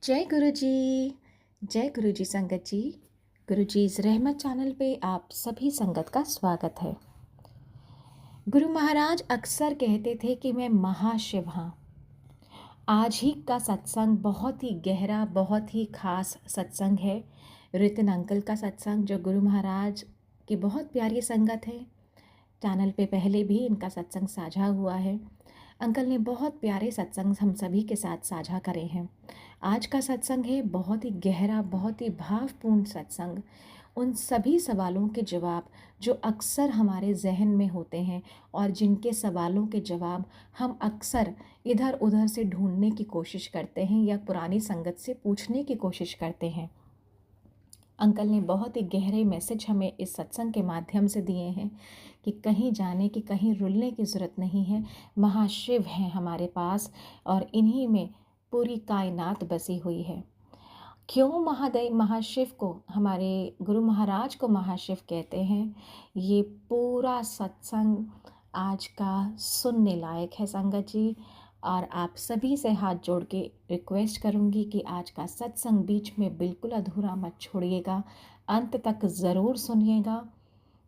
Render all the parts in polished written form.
जय गुरु जी। जय गुरु जी संगत जी। गुरु जी इस रहमत चैनल पे आप सभी संगत का स्वागत है। गुरु महाराज अक्सर कहते थे कि मैं महाशिव हाँ। आज ही का सत्संग बहुत ही गहरा, बहुत ही खास सत्संग है। रितिन अंकल का सत्संग जो गुरु महाराज की बहुत प्यारी संगत है। चैनल पे पहले भी इनका सत्संग साझा हुआ है। अंकल ने बहुत प्यारे सत्संग हम सभी के साथ साझा करे हैं। आज का सत्संग है बहुत ही गहरा, बहुत ही भावपूर्ण सत्संग। उन सभी सवालों के जवाब जो अक्सर हमारे जहन में होते हैं और जिनके सवालों के जवाब हम अक्सर इधर उधर से ढूंढने की कोशिश करते हैं या पुरानी संगत से पूछने की कोशिश करते हैं। अंकल ने बहुत ही गहरे मैसेज हमें इस सत्संग के माध्यम से दिए हैं कि कहीं जाने की, कहीं रुलने की ज़रूरत नहीं है। महाशिव हैं हमारे पास और इन्हीं में पूरी कायनात बसी हुई है। क्यों महादेव महाशिव को, हमारे गुरु महाराज को महाशिव कहते हैं, ये पूरा सत्संग आज का सुनने लायक है संगत जी। और आप सभी से हाथ जोड़ के रिक्वेस्ट करूंगी कि आज का सत्संग बीच में बिल्कुल अधूरा मत छोड़िएगा, अंत तक ज़रूर सुनिएगा,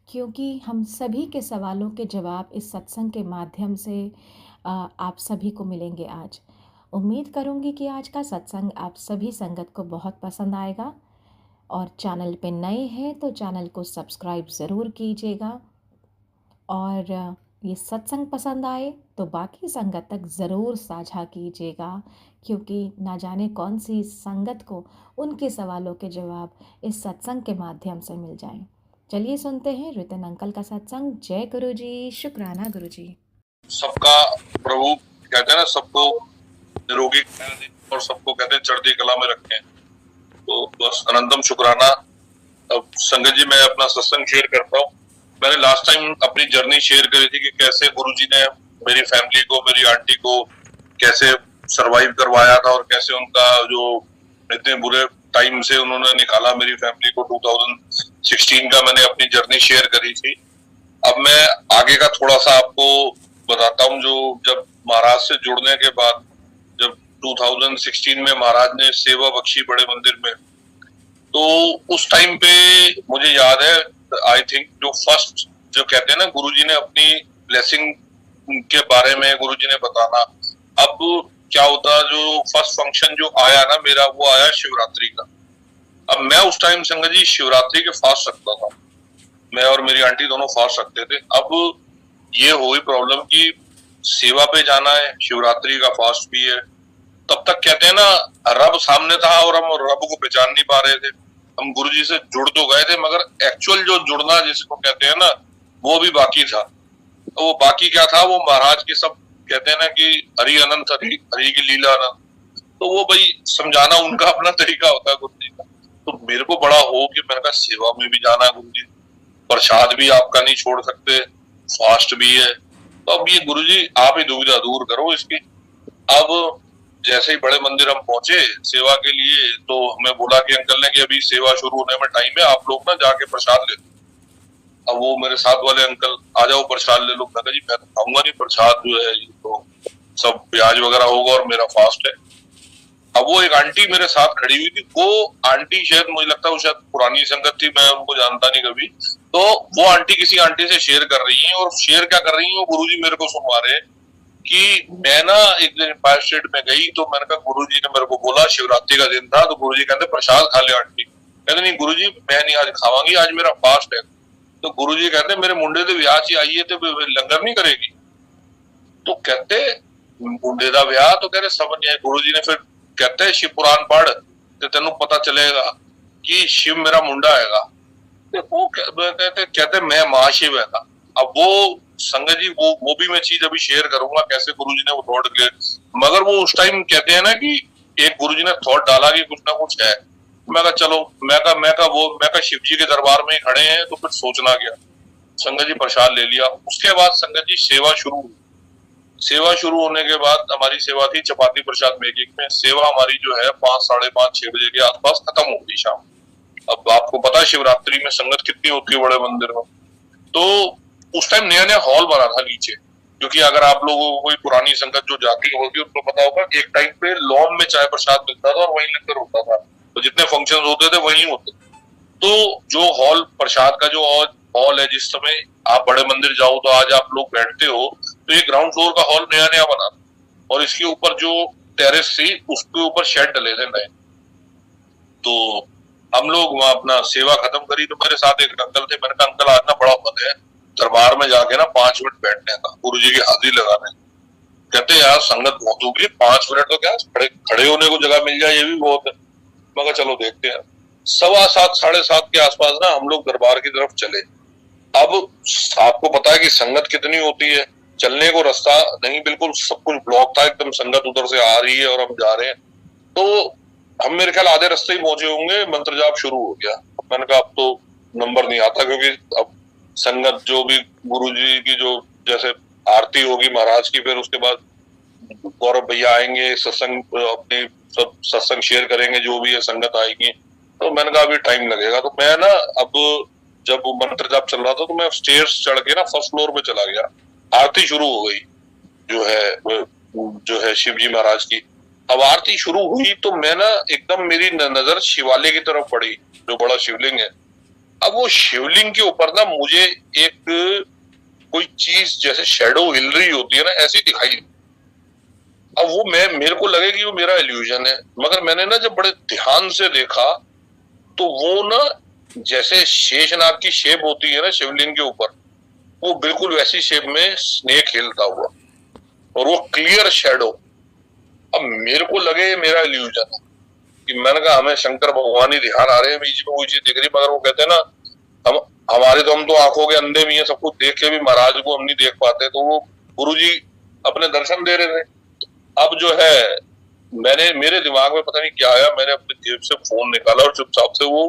क्योंकि हम सभी के सवालों के जवाब इस सत्संग के माध्यम से आप सभी को मिलेंगे आज। उम्मीद करूंगी कि आज का सत्संग आप सभी संगत को बहुत पसंद आएगा। और चैनल पे नए हैं तो चैनल को सब्सक्राइब ज़रूर कीजिएगा। और ये सत्संग पसंद आए तो बाकी संगत तक ज़रूर साझा कीजिएगा, क्योंकि ना जाने कौन सी संगत को उनके सवालों के जवाब इस सत्संग के माध्यम से मिल जाएं। चलिए सुनते हैं रितिन अंकल का सत्संग। जय गुरु जी, शुक्राना गुरु जी। सबका प्रभु कहते हैं ना, सबको निरोगी और सबको कहते हैं चढ़ती कला में रखें। तो बस अनंतम शुक्राना। अब संगत जी, मैं अपना सत्संग शेयर करता हूँ। मैंने लास्ट टाइम अपनी जर्नी शेयर करी थी कि कैसे गुरुजी ने मेरी फैमिली को, मेरी आंटी को कैसे सरवाइव करवाया था और कैसे उनका जो इतने बुरे टाइम से उन्होंने निकाला मेरी फैमिली को। 2016 का मैंने अपनी जर्नी शेयर करी थी। अब मैं आगे का थोड़ा सा आपको बताता हूँ। जो जब महाराज से जुड़ने के बाद, जब 2016 में महाराज ने सेवा बख्शी बड़े मंदिर में, तो उस टाइम पे मुझे याद है, आई थिंक जो फर्स्ट जो कहते हैं ना गुरुजी ने अपनी ब्लेसिंग के बारे में गुरुजी ने बताना। अब क्या होता, जो फर्स्ट फंक्शन जो आया ना मेरा, वो आया शिवरात्रि का। अब मैं उस टाइम संगत जी शिवरात्रि के फास्ट रखता था, मैं और मेरी आंटी दोनों फास्ट रखते थे। अब ये हुई प्रॉब्लम कि सेवा पे जाना है, शिवरात्रि का फास्ट भी है। तब तक कहते हैं ना, रब सामने था और हम रब को पहचान नहीं पा रहे थे। हम गुरुजी से जुड़ तो गए थे, मगर एक्चुअल जो जुड़ना जिसको कहते हैं ना, वो भी बाकी था। तो वो बाकी क्या था, वो महाराज के सब कहते हैं ना कि हरि अनंत, हरि की लीला अनंत। तो वो भाई समझाना उनका अपना तरीका होता है गुरुजी का। तो मेरे को बड़ा हो कि मैंने कहा सेवा में भी जाना है गुरुजी, प्रसाद भी आपका नहीं छोड़ सकते, फास्ट भी है। तो अब ये गुरुजी आप ही दुविधा दूर करो इसकी। अब जैसे ही बड़े मंदिर हम पहुंचे सेवा के लिए, तो हमें बोला कि अंकल ने कि अभी सेवा शुरू होने में टाइम है, आप लोग ना जाके प्रसाद ले लो। अब वो मेरे साथ वाले अंकल, आ जाओ प्रसाद ले लो। मैं कहा जी मैं खाऊंगा नहीं प्रसाद, जो है तो सब प्याज वगैरह होगा और मेरा फास्ट है। अब वो एक आंटी मेरे साथ खड़ी हुई थी। वो आंटी शायद, मुझे लगता है वो शायद पुरानी संगत थी, मैं उनको जानता नहीं कभी। तो वो आंटी किसी आंटी से शेयर कर रही है, और शेयर क्या कर रही है, वो गुरुजी मेरे को सुनवा रहे कि मैं ना एक दिन एम्पायर स्टेट में गई, तो मैंने कहा गुरुजी ने मेरे को बोला, शिवरात्रि का दिन था, तो गुरुजी कहते प्रसाद खा ले आंटी। कहते नहीं गुरुजी मैं नहीं आज खावांगी, आज मेरा फास्ट है। तो गुरुजी कहते मेरे मुंडे तो ब्याह ची आई है, तो लंगर नहीं करेगी। तो कहते मुंडे का ब्याह, तो कहते समझ नहीं आए। गुरुजी ने फिर कहते शिव पुराण पढ़ तो तेन पता चलेगा कि शिव मेरा मुंडा हैगा। वो कहते मैं महाशिव है। अब वो संगत जी वो भी मैं चीज अभी शेयर करूंगा कैसे गुरुजी ने वो थॉट क्लियर, मगर वो उस टाइम कहते हैं ना कि एक गुरुजी ने थॉट डाला कि कुछ ना कुछ है। मैं कहा चलो, मैं कहा शिव जी के दरबार में ही खड़े हैं, तो फिर सोचना गया। संगत जी प्रसाद ले लिया। उसके बाद संगत जी सेवा शुरू हुई। सेवा शुरू होने के बाद हमारी सेवा थी चपाती प्रसाद मेकिंग में। सेवा हमारी जो है 5, 5:30, 6 बजे के आसपास खत्म हो गई शाम। अब आपको पता है शिवरात्रि में संगत कितनी होती है बड़े मंदिर में। तो उस टाइम नया नया हॉल बना था नीचे, क्योंकि अगर आप लोगों को कोई पुरानी संगत जो जाती होगी उनको पता होगा, एक टाइम पे लॉन में चाय प्रसाद मिलता था और वहीं लंगर फंक्शन होते थे वहीं होते। तो जो हॉल प्रसाद का जो हॉल है, जिस समय आप बड़े मंदिर जाओ तो आज आप लोग बैठते हो, तो ये ग्राउंड फ्लोर का हॉल नया नया बना और इसके ऊपर जो टेरेस थी उसके ऊपर शेड डले थे नए। तो हम लोग वहां अपना सेवा खत्म करी तो मेरे साथ एक अंकल थे। मैंने कहा अंकल आज ना बड़ा मन है दरबार में जाके ना 5 मिनट बैठने का, गुरु जी की हाजिरी लगाने। कहते यार संगत बहुत होगी, 5 मिनट तो क्या खड़े खड़े होने को जगह मिल जाए ये भी बहुत है। मैं कहा चलो देखते हैं। 7:15 7:30 के आसपास ना हम लोग दरबार की तरफ चले। अब आपको पता है कि संगत कितनी होती है, चलने को रास्ता नहीं, बिल्कुल सब कुछ ब्लॉक था एकदम, संगत उधर से आ रही है और हम जा रहे हैं। तो हम मेरे ख्याल आधे रास्ते ही पहुंचे होंगे, मंत्र जाप शुरू हो गया। मैंने कहा अब तो नंबर नहीं आता, क्योंकि अब संगत जो भी गुरु जी की जो जैसे आरती होगी महाराज की, फिर उसके बाद गौरव भैया आएंगे, सत्संग अपने सब सत्संग शेयर करेंगे, जो भी है संगत आएगी। तो मैंने कहा अभी टाइम लगेगा। तो मैं ना अब जब मंत्र जाप चल रहा था तो मैं स्टेयर्स चढ़ के ना फर्स्ट फ्लोर पे चला गया। आरती शुरू हो गई जो है शिव जी महाराज की। अब आरती शुरू हुई तो मैं ना एकदम मेरी नजर शिवालय की तरफ पड़ी, जो बड़ा शिवलिंग है। अब वो शिवलिंग के ऊपर ना मुझे एक कोई चीज जैसे शेडो हिल रही होती है ना, ऐसी दिखाई। अब वो मेरे को लगे कि वो मेरा इल्यूजन है, मगर मैंने ना जब बड़े ध्यान से देखा तो वो ना जैसे शेषनाग की शेप होती है ना शिवलिंग के ऊपर, वो बिल्कुल वैसी शेप में स्नेक हिलता हुआ, और वो क्लियर शेडो। अब मेरे को लगे मेरा इल्यूजन है कि मैंने कहा हमें शंकर भगवान ही ध्यान आ रहे हैं, बीच में कोई चीज दिख रही। मगर वो कहते हैं ना हम तो आंखों के अंधे भी हैं, सब कुछ देख के भी महाराज को हम नहीं देख पाते। तो वो गुरुजी अपने दर्शन दे रहे थे। अब जो है मेरे दिमाग में पता नहीं क्या आया, मैंने अपनी जेब से फोन निकाला और चुपचाप से वो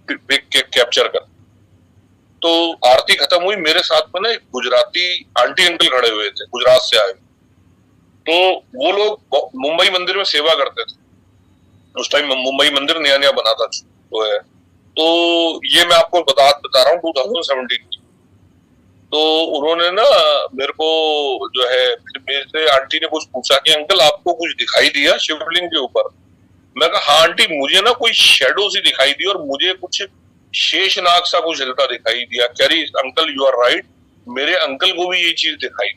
पिक के कैप्चर कर। तो आरती खत्म हुई, मेरे साथ में ना एक गुजराती आंटी अंकल खड़े हुए थे, गुजरात से आए। तो वो लोग मुंबई मंदिर में सेवा करते थे। उस टाइम मुंबई मंदिर नया नया बना था तो है। तो ये मैं आपको बता रहा हूँ 2017 की। तो उन्होंने ना मेरे को जो है मेरे से आंटी ने कुछ पूछा कि अंकल आपको कुछ दिखाई दिया शिवलिंग के ऊपर। मैं कहा हाँ आंटी, मुझे ना कोई शेडो सी दिखाई दी और मुझे कुछ शेषनाग सा कुछ हिलता दिखाई दिया। कह रही अंकल यू आर राइट, मेरे अंकल को भी ये चीज दिखाई।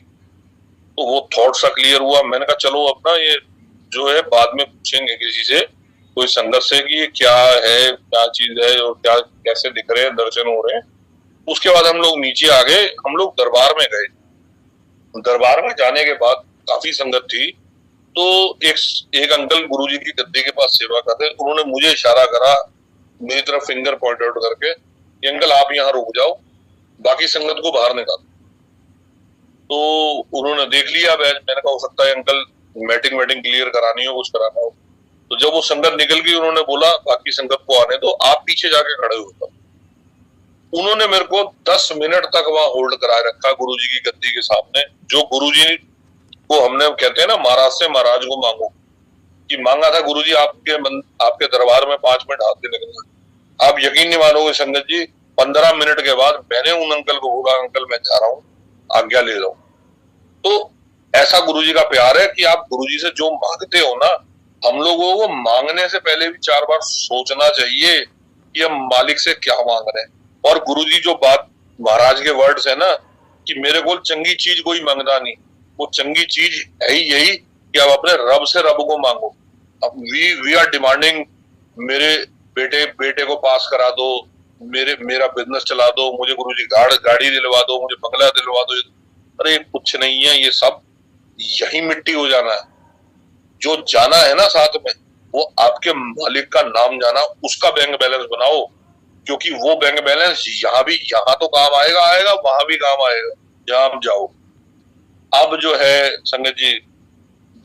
तो वो थॉट सा क्लियर हुआ। मैंने कहा चलो अपना ये जो है बाद में पूछेंगे किसी से, कोई संगत से, कि ये क्या है, क्या चीज है और क्या कैसे दिख रहे हैं, दर्शन हो रहे हैं। उसके बाद हम लोग नीचे आ गए, हम लोग दरबार में गए। दरबार में जाने के बाद काफी संगत थी। तो एक अंकल गुरुजी की गद्दी के पास सेवा करते, उन्होंने मुझे इशारा करा, मेरी तरफ फिंगर पॉइंट आउट करके, अंकल आप यहाँ रुक जाओ, बाकी संगत को बाहर निकालो। तो उन्होंने देख लिया बैच। मैंने कहा हो सकता है अंकल मीटिंग क्लियर करानी हो, कुछ कराना हो। तो जब वो संगत निकल गई उन्होंने बोला बाकी संगत को आने दो, आप पीछे जाके खड़े हो जाओ। उन्होंने मेरे को 10 मिनट तक वहां होल्ड कराए रखा गुरुजी की गद्दी के सामने। जो गुरुजी को हमने कहते हैं ना महाराज से महाराज को मांगो, कि मांगा था गुरुजी आपके दरबार में 5 मिनट हाथ देने का। आप यकीन नहीं मानोगे संगत जी, 15 मिनट के बाद मैंने उन अंकल को बोला अंकल मैं जा रहा हूँ, आज्ञा ले रहा हूँ। तो ऐसा गुरुजी का प्यार है कि आप गुरुजी से जो मांगते हो ना, हम लोगों को मांगने से पहले भी 4 बार सोचना चाहिए कि हम मालिक से क्या मांग रहे हैं। और गुरुजी जो बात महाराज के वर्ड्स है ना कि मेरे को चंगी चीज कोई मांगना नहीं, वो चंगी चीज है ही यही कि आप अपने रब से रब को मांगो। अब वी आर डिमांडिंग मेरे बेटे को पास करा दो, मेरा बिजनेस चला दो, मुझे गुरुजी गाड़ी दिलवा दो, मुझे बंगला दिलवा दो। अरे कुछ नहीं है, ये सब यही मिट्टी हो जाना है। जो जाना है ना साथ में, वो आपके मालिक का नाम जाना, उसका बैंक बैलेंस बनाओ, क्योंकि वो बैंक बैलेंस यहाँ तो काम आएगा, वहां भी काम आएगा जहां आप जाओ। अब जो है संगत जी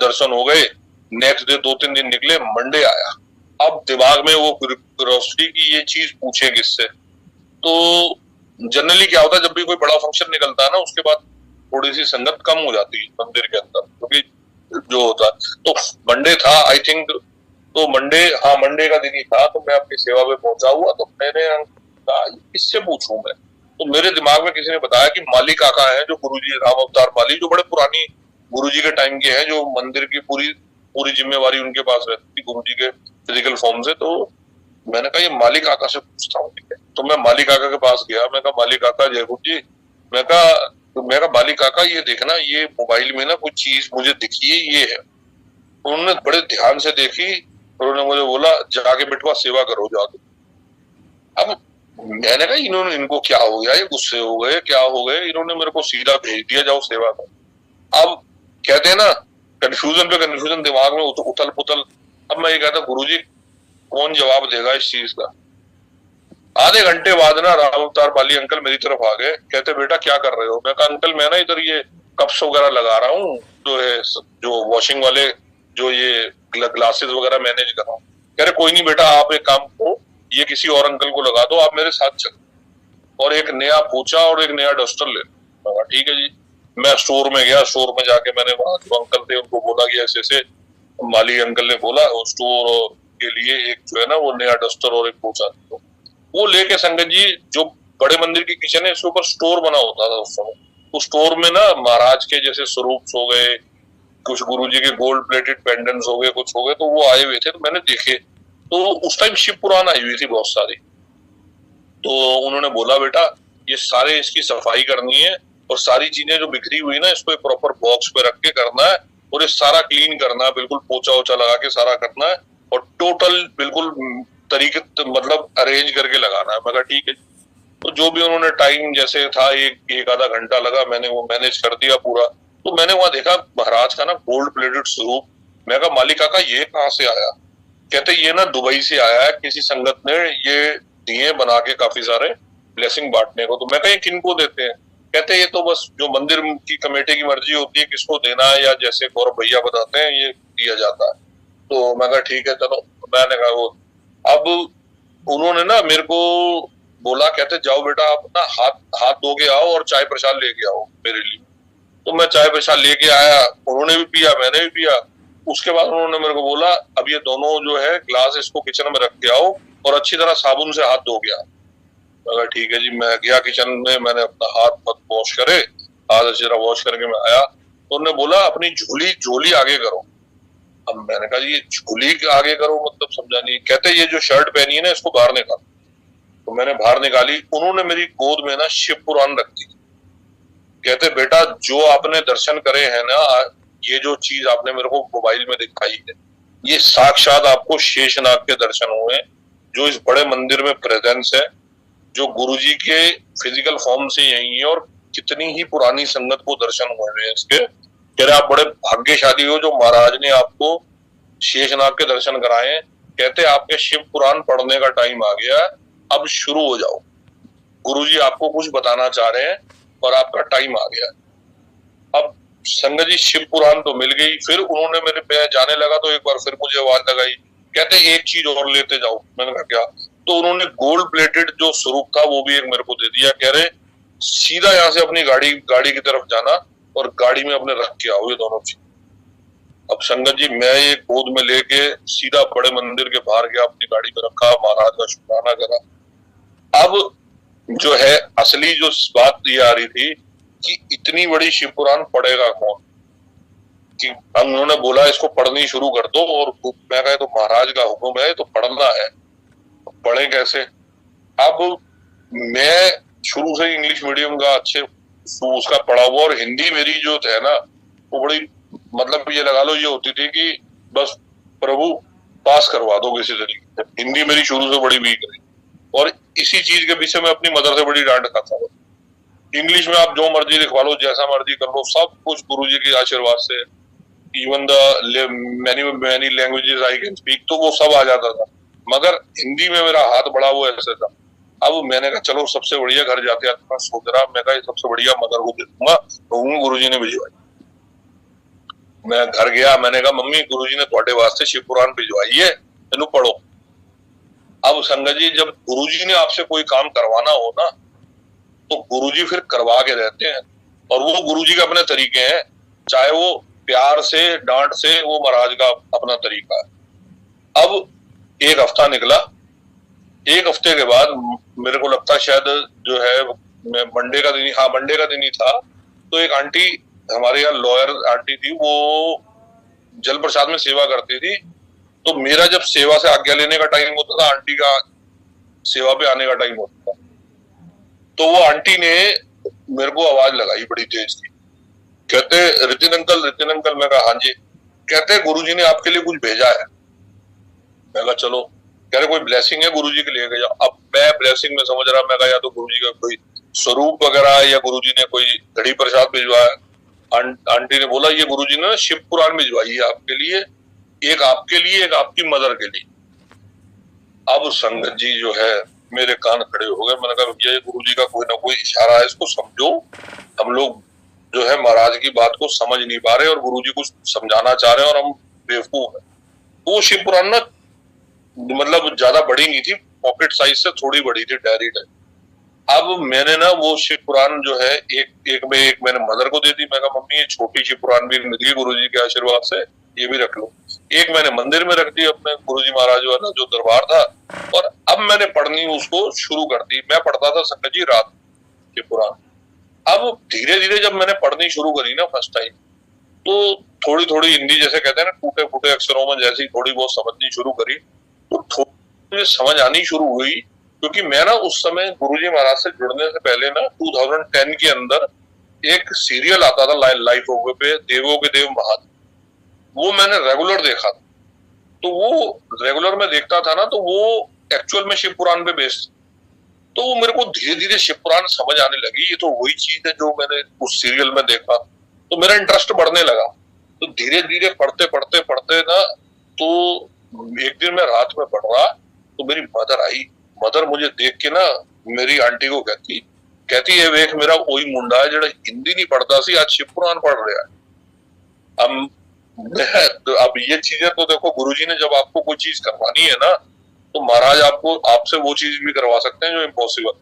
दर्शन हो गए, नेक्स्ट डे 2-3 दिन निकले, मंडे आया। अब दिमाग में वो क्यूरियोसिटी की ये चीज पूछे किससे। तो जनरली क्या होता है जब भी कोई बड़ा फंक्शन निकलता है ना, उसके बाद थोड़ी सी संगत कम हो जाती है मंदिर के अंदर, क्योंकि जो होता है। तो मंडे था आई थिंक, तो मंडे का दिन ही था। तो मैं अपनी सेवा पे पहुंचा हुआ, तो मैंने कहा किससे पूछूं मैं। तो मेरे दिमाग में किसी ने बताया कि माली काका है जो गुरुजी राम अवतार माली, जो बड़े पुरानी गुरुजी के टाइम के हैं, जो मंदिर की पूरी जिम्मेवारी उनके पास रहती थी गुरुजी के फिजिकल फॉर्म से। तो मैंने कहा ये माली काका से पूछता हूँ, ठीक है। तो मैं माली काका के पास गया, मैं कहा माली काका जयपुर जी, मैं कहा माली काका ये देखना, ये मोबाइल में ना कुछ चीज मुझे दिखी है, ये है। उन्होंने बड़े ध्यान से देखी और उन्होंने मुझे बोला जाके बेटवा सेवा करो जाके। अब मैंने कहा इन्होंने, इनको क्या हो गया, ये गुस्से हो गए, क्या हो गए, इन्होंने मेरे को सीधा भेज दिया जाओ सेवा करो। अब कहते हैं ना कंफ्यूजन पे कंफ्यूजन, दिमाग में उथल पुथल। अब मैं ये कहता गुरुजी कौन जवाब देगा इस चीज का। आधे घंटे बाद ना राम अवतार बाली अंकल मेरी तरफ आ गए, कहते बेटा क्या कर रहे हो। मैं कहा अंकल मैं ना इधर ये कप्स वगैरह लगा रहा हूँ, जो है जो वॉशिंग वाले, जो ये ग्लासेस वगैरह मैनेज कर रहा हूँ। कह रहे कोई नहीं बेटा, आप एक काम करो, ये किसी और अंकल को लगा दो, आप मेरे साथ चलो और एक नया पोछा और एक नया डस्टर ले लो। ठीक है जी। मैं स्टोर में गया, स्टोर में जाके मैंने वहां जो अंकल थे उनको बोला कि ऐसे ऐसे माली अंकल ने बोला स्टोर के लिए एक जो है ना वो नया डस्टर और एक पोछा दे दो। वो लेके संगत जी, जो बड़े मंदिर की किचन है इसके ऊपर स्टोर बना होता था उस समय, उस स्टोर में ना महाराज के जैसे स्वरूप हो गए, कुछ गुरुजी के गोल्ड प्लेटेड पेंडेंट्स हो गए, कुछ हो गए, तो वो आए हुए थे। तो मैंने देखे, तो उस टाइम शिव पुराण आई हुई थी बहुत सारी। तो उन्होंने बोला बेटा ये सारे इसकी सफाई करनी है और सारी चीजें जो बिखरी हुई ना इसको एक प्रॉपर बॉक्स पे रख के करना है और ये सारा क्लीन करना है, बिल्कुल पोछा वोछा लगा के सारा करना है और टोटल बिल्कुल तरीके मतलब अरेंज करके लगाना है। मैं कहा ठीक है। तो जो भी उन्होंने टाइम जैसे था एक आधा घंटा लगा, मैंने वो मैनेज कर दिया पूरा। तो मैंने वहां देखा महाराज का ना गोल्ड प्लेटेड स्वरूप। मैं कहा मालिका का ये कहाँ से आया। कहते ये ना दुबई से आया है, किसी संगत ने ये दिए बना के काफी सारे ब्लेसिंग बांटने को। तो मैं कहा किनको देते हैं। कहते ये तो बस जो मंदिर की कमेटी की मर्जी होती है किसको देना है, या जैसे गौरव भैया बताते हैं ये दिया जाता है। तो मैं कहा ठीक है चलो। मैंने कहा वो, अब उन्होंने ना मेरे को बोला, कहते जाओ बेटा आप ना हाथ धो के आओ और चाय प्रसाद लेके आओ मेरे लिए। तो मैं चाय प्रसाद लेके आया, उन्होंने भी पिया मैंने भी पिया। उसके बाद उन्होंने मेरे को बोला अब ये दोनों जो है ग्लास इसको किचन में रख के आओ और अच्छी तरह साबुन से हाथ धो के आओ। मैं ठीक है जी। मैं गया किचन में, मैंने अपना हाथ वॉश करे, हाथ अच्छी तरह वॉश करके मैं आया। तो उन्होंने बोला अपनी झोली आगे करो। अब मैंने कहा ये झोली आगे करो मतलब समझा नहीं। कहते ये जो शर्ट पहनी है ना इसको बाहर निकालो। तो मैंने बाहर निकाली, उन्होंने मेरी गोद में ना शिव पुराण रख दी। कहते बेटा जो आपने दर्शन करे हैं ना, ये जो चीज आपने मेरे को मोबाइल में दिखाई है, ये साक्षात आपको शेषनाग के दर्शन हुए जो इस बड़े मंदिर में प्रेजेंस है, जो गुरुजी के फिजिकल फॉर्म से यही है और कितनी ही पुरानी संगत को दर्शन हुए हैं इसके। कह रहे आप बड़े भाग्यशाली हो जो महाराज ने आपको शेषनाग के दर्शन कराए हैं। कहते आपके शिव पुराण पढ़ने का टाइम आ गया, अब शुरू हो जाओ, गुरुजी आपको कुछ बताना चाह रहे हैं और आपका टाइम आ गया। अब संगत जी शिव पुराण तो मिल गई, फिर उन्होंने मेरे पे जाने लगा तो एक बार फिर मुझे आवाज लगाई, कहते एक चीज और लेते जाओ। मैंने कहा क्या। तो उन्होंने गोल्ड प्लेटेड जो स्वरूप था वो भी एक मेरे को दे दिया। कह रहे सीधा यहाँ से अपनी गाड़ी की तरफ जाना और गाड़ी में अपने रख के आओ ये दोनों चीज। अब संगत जी मैं ये गोद में लेके सीधा बड़े मंदिर के बाहर गया, अपनी गाड़ी में रखा, महाराज का शुक्राना करा। अब जो है असली जो बात ये आ रही थी कि इतनी बड़ी शिव पुराण पढ़ेगा कौन, कि उन्होंने बोला इसको पढ़नी शुरू कर दो। और मैं कहा तो महाराज का हुक्म है तो पढ़ना है, पढ़े कैसे। अब मैं शुरू से इंग्लिश मीडियम का अच्छे उसका पढ़ा हुआ और हिंदी मेरी जो है ना वो बड़ी मतलब ये लगा लो ये होती थी कि बस प्रभु पास करवा दो किसी तरीके से। हिंदी मेरी शुरू से बड़ी वीक रही और इसी चीज के पीछे मैं अपनी मदर से बड़ी डांट खाता हूँ। इंग्लिश में आप जो मर्जी लिखवा लो, जैसा मर्जी कर लो, सब कुछ गुरुजी के आशीर्वाद से। Even the many languages I can speak, तो वो सब आ जाता था। मगर हिंदी में मेरा हाथ बढ़ा हुआ ऐसे था। अब मैंने कहा चलो सबसे बढ़िया घर जाते मैं सोच रहा, मैं कहा सबसे बढ़िया मदर को दे दूंगा, तो गुरुजी ने भिजवाई। मैं घर गया, मैंने कहा मम्मी गुरुजी ने ਤੁਹਾਡੇ वास्ते शिव पुराण भिजवाई है, तेनू पढ़ो। अब संगत जी जब गुरुजी ने आपसे कोई काम करवाना हो ना तो गुरुजी फिर करवा के रहते हैं और वो गुरुजी के अपने तरीके हैं, चाहे वो प्यार से डांट से, वो महाराज का अपना तरीका है। अब एक हफ्ता निकला, एक हफ्ते के बाद मेरे को लगता शायद जो है मंडे का दिन ही, हाँ मंडे का दिन ही था। तो एक आंटी हमारे यहाँ लॉयर आंटी थी, वो जल प्रसाद में सेवा करती थी। तो मेरा जब सेवा से आज्ञा लेने का टाइम होता था, आंटी का सेवा पे आने का टाइम होता था, तो वो आंटी ने मेरे को आवाज लगाई बड़ी तेज की, कहते रितिन अंकल, रितिन अंकल। मैं कहा हाँ जी। कहते गुरुजी ने आपके लिए कुछ भेजा है। मैं कहा चलो। कह रहे कोई ब्लेसिंग है गुरुजी के लिए गया। अब मैं ब्लेसिंग में समझ रहा, मैं कहा या तो गुरुजी का कोई स्वरूप वगैरह या गुरुजी ने कोई घड़ी प्रसाद भिजवाया। आंटी ने बोला ये गुरुजी ने शिव पुराण भिजवाई है आपके लिए, एक आपके लिए, एक आपकी मदर के लिए। अब संगत जी जो है मेरे कान खड़े हो गए। मैंने कहा भैया ये गुरुजी का कोई ना कोई इशारा है, इसको समझो। हम लोग जो है महाराज की बात को समझ नहीं पा रहे और गुरुजी कुछ समझाना चाह रहे हैं और हम बेवकूफ है। तो वो शिव पुराण ना मतलब ज्यादा बड़ी नहीं थी, पॉकेट साइज से थोड़ी बड़ी थी, डायरी टाइप। अब मैंने ना वो शिव पुराण जो है एक मैंने मदर को दे दी। मैं कहा मम्मी ये छोटी शिव पुराण भी मिल गई गुरुजी के आशीर्वाद से, ये भी रख लो। एक मैंने मंदिर में रख दी अपने गुरुजी महाराज वाला जो दरबार था, और अब मैंने पढ़नी उसको शुरू कर दी। मैं पढ़ता था संगत जी रात शिव पुराण। अब धीरे धीरे जब मैंने पढ़नी शुरू करी ना फर्स्ट टाइम, तो थोड़ी थोड़ी हिंदी जैसे कहते हैं ना टूटे फूटे अक्षरों में जैसी थोड़ी बहुत समझनी शुरू करी, तो थोड़ी समझ आनी शुरू हुई। क्योंकि मैं ना उस समय गुरुजी महाराज से जुड़ने से पहले ना 2010 के अंदर एक सीरियल आता था लाइफ ओवर पे, देवों के देव महादेव, वो मैंने रेगुलर देखा था। तो वो रेगुलर में देखता था ना, तो वो एक्चुअल में शिव पुराण पे बेस्ड। तो वो मेरे को धीरे धीरे शिव पुराण समझ आने लगी। ये तो वही चीज है जो मैंने उस सीरियल में देखा, तो मेरा इंटरेस्ट बढ़ने लगा। तो धीरे धीरे पढ़ते पढ़ते पढ़ते ना, तो एक दिन मैं रात में पढ़ रहा, तो मेरी मदर आई। मदर मुझे देख के ना मेरी आंटी को कहती है वेख मेरा वही मुंडा है जो हिंदी नहीं पढ़ता सी, आज शिव पुराण पढ़ रहा है। अब ये चीजें तो देखो, गुरुजी ने जब आपको कोई चीज करवानी है ना, तो महाराज आपसे वो चीज भी करवा सकते हैं जो इम्पॉसिबल,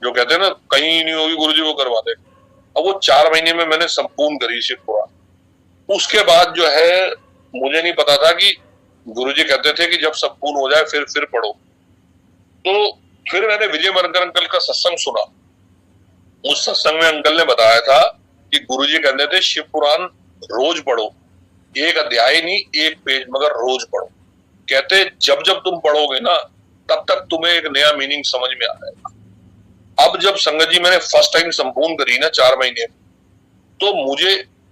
जो कहते हैं ना कहीं नहीं होगी गुरुजी वो करवा दे। अब वो 4 महीने में मैंने संपूर्ण करी शिव पुराण। उसके बाद जो है मुझे नहीं पता था कि गुरुजी कहते थे कि जब संपूर्ण हो जाए फिर पढ़ो। तो फिर मैंने विजय मरकर अंकल का सत्संग सुना। उस सत्संग में अंकल ने बताया था कि गुरुजी कहते थे शिव पुराण रोज पढ़ो, एक अध्याय नहीं एक पेज, मगर रोज पढ़ो। कहते जब जब तुम पढ़ोगे ना, तब तक तुम्हें एक नया मीनिंग समझ में आ जाएगा। अब जब संगत जी मैंने फर्स्ट टाइम संपूर्ण करी ना 4 महीने, तो मुझे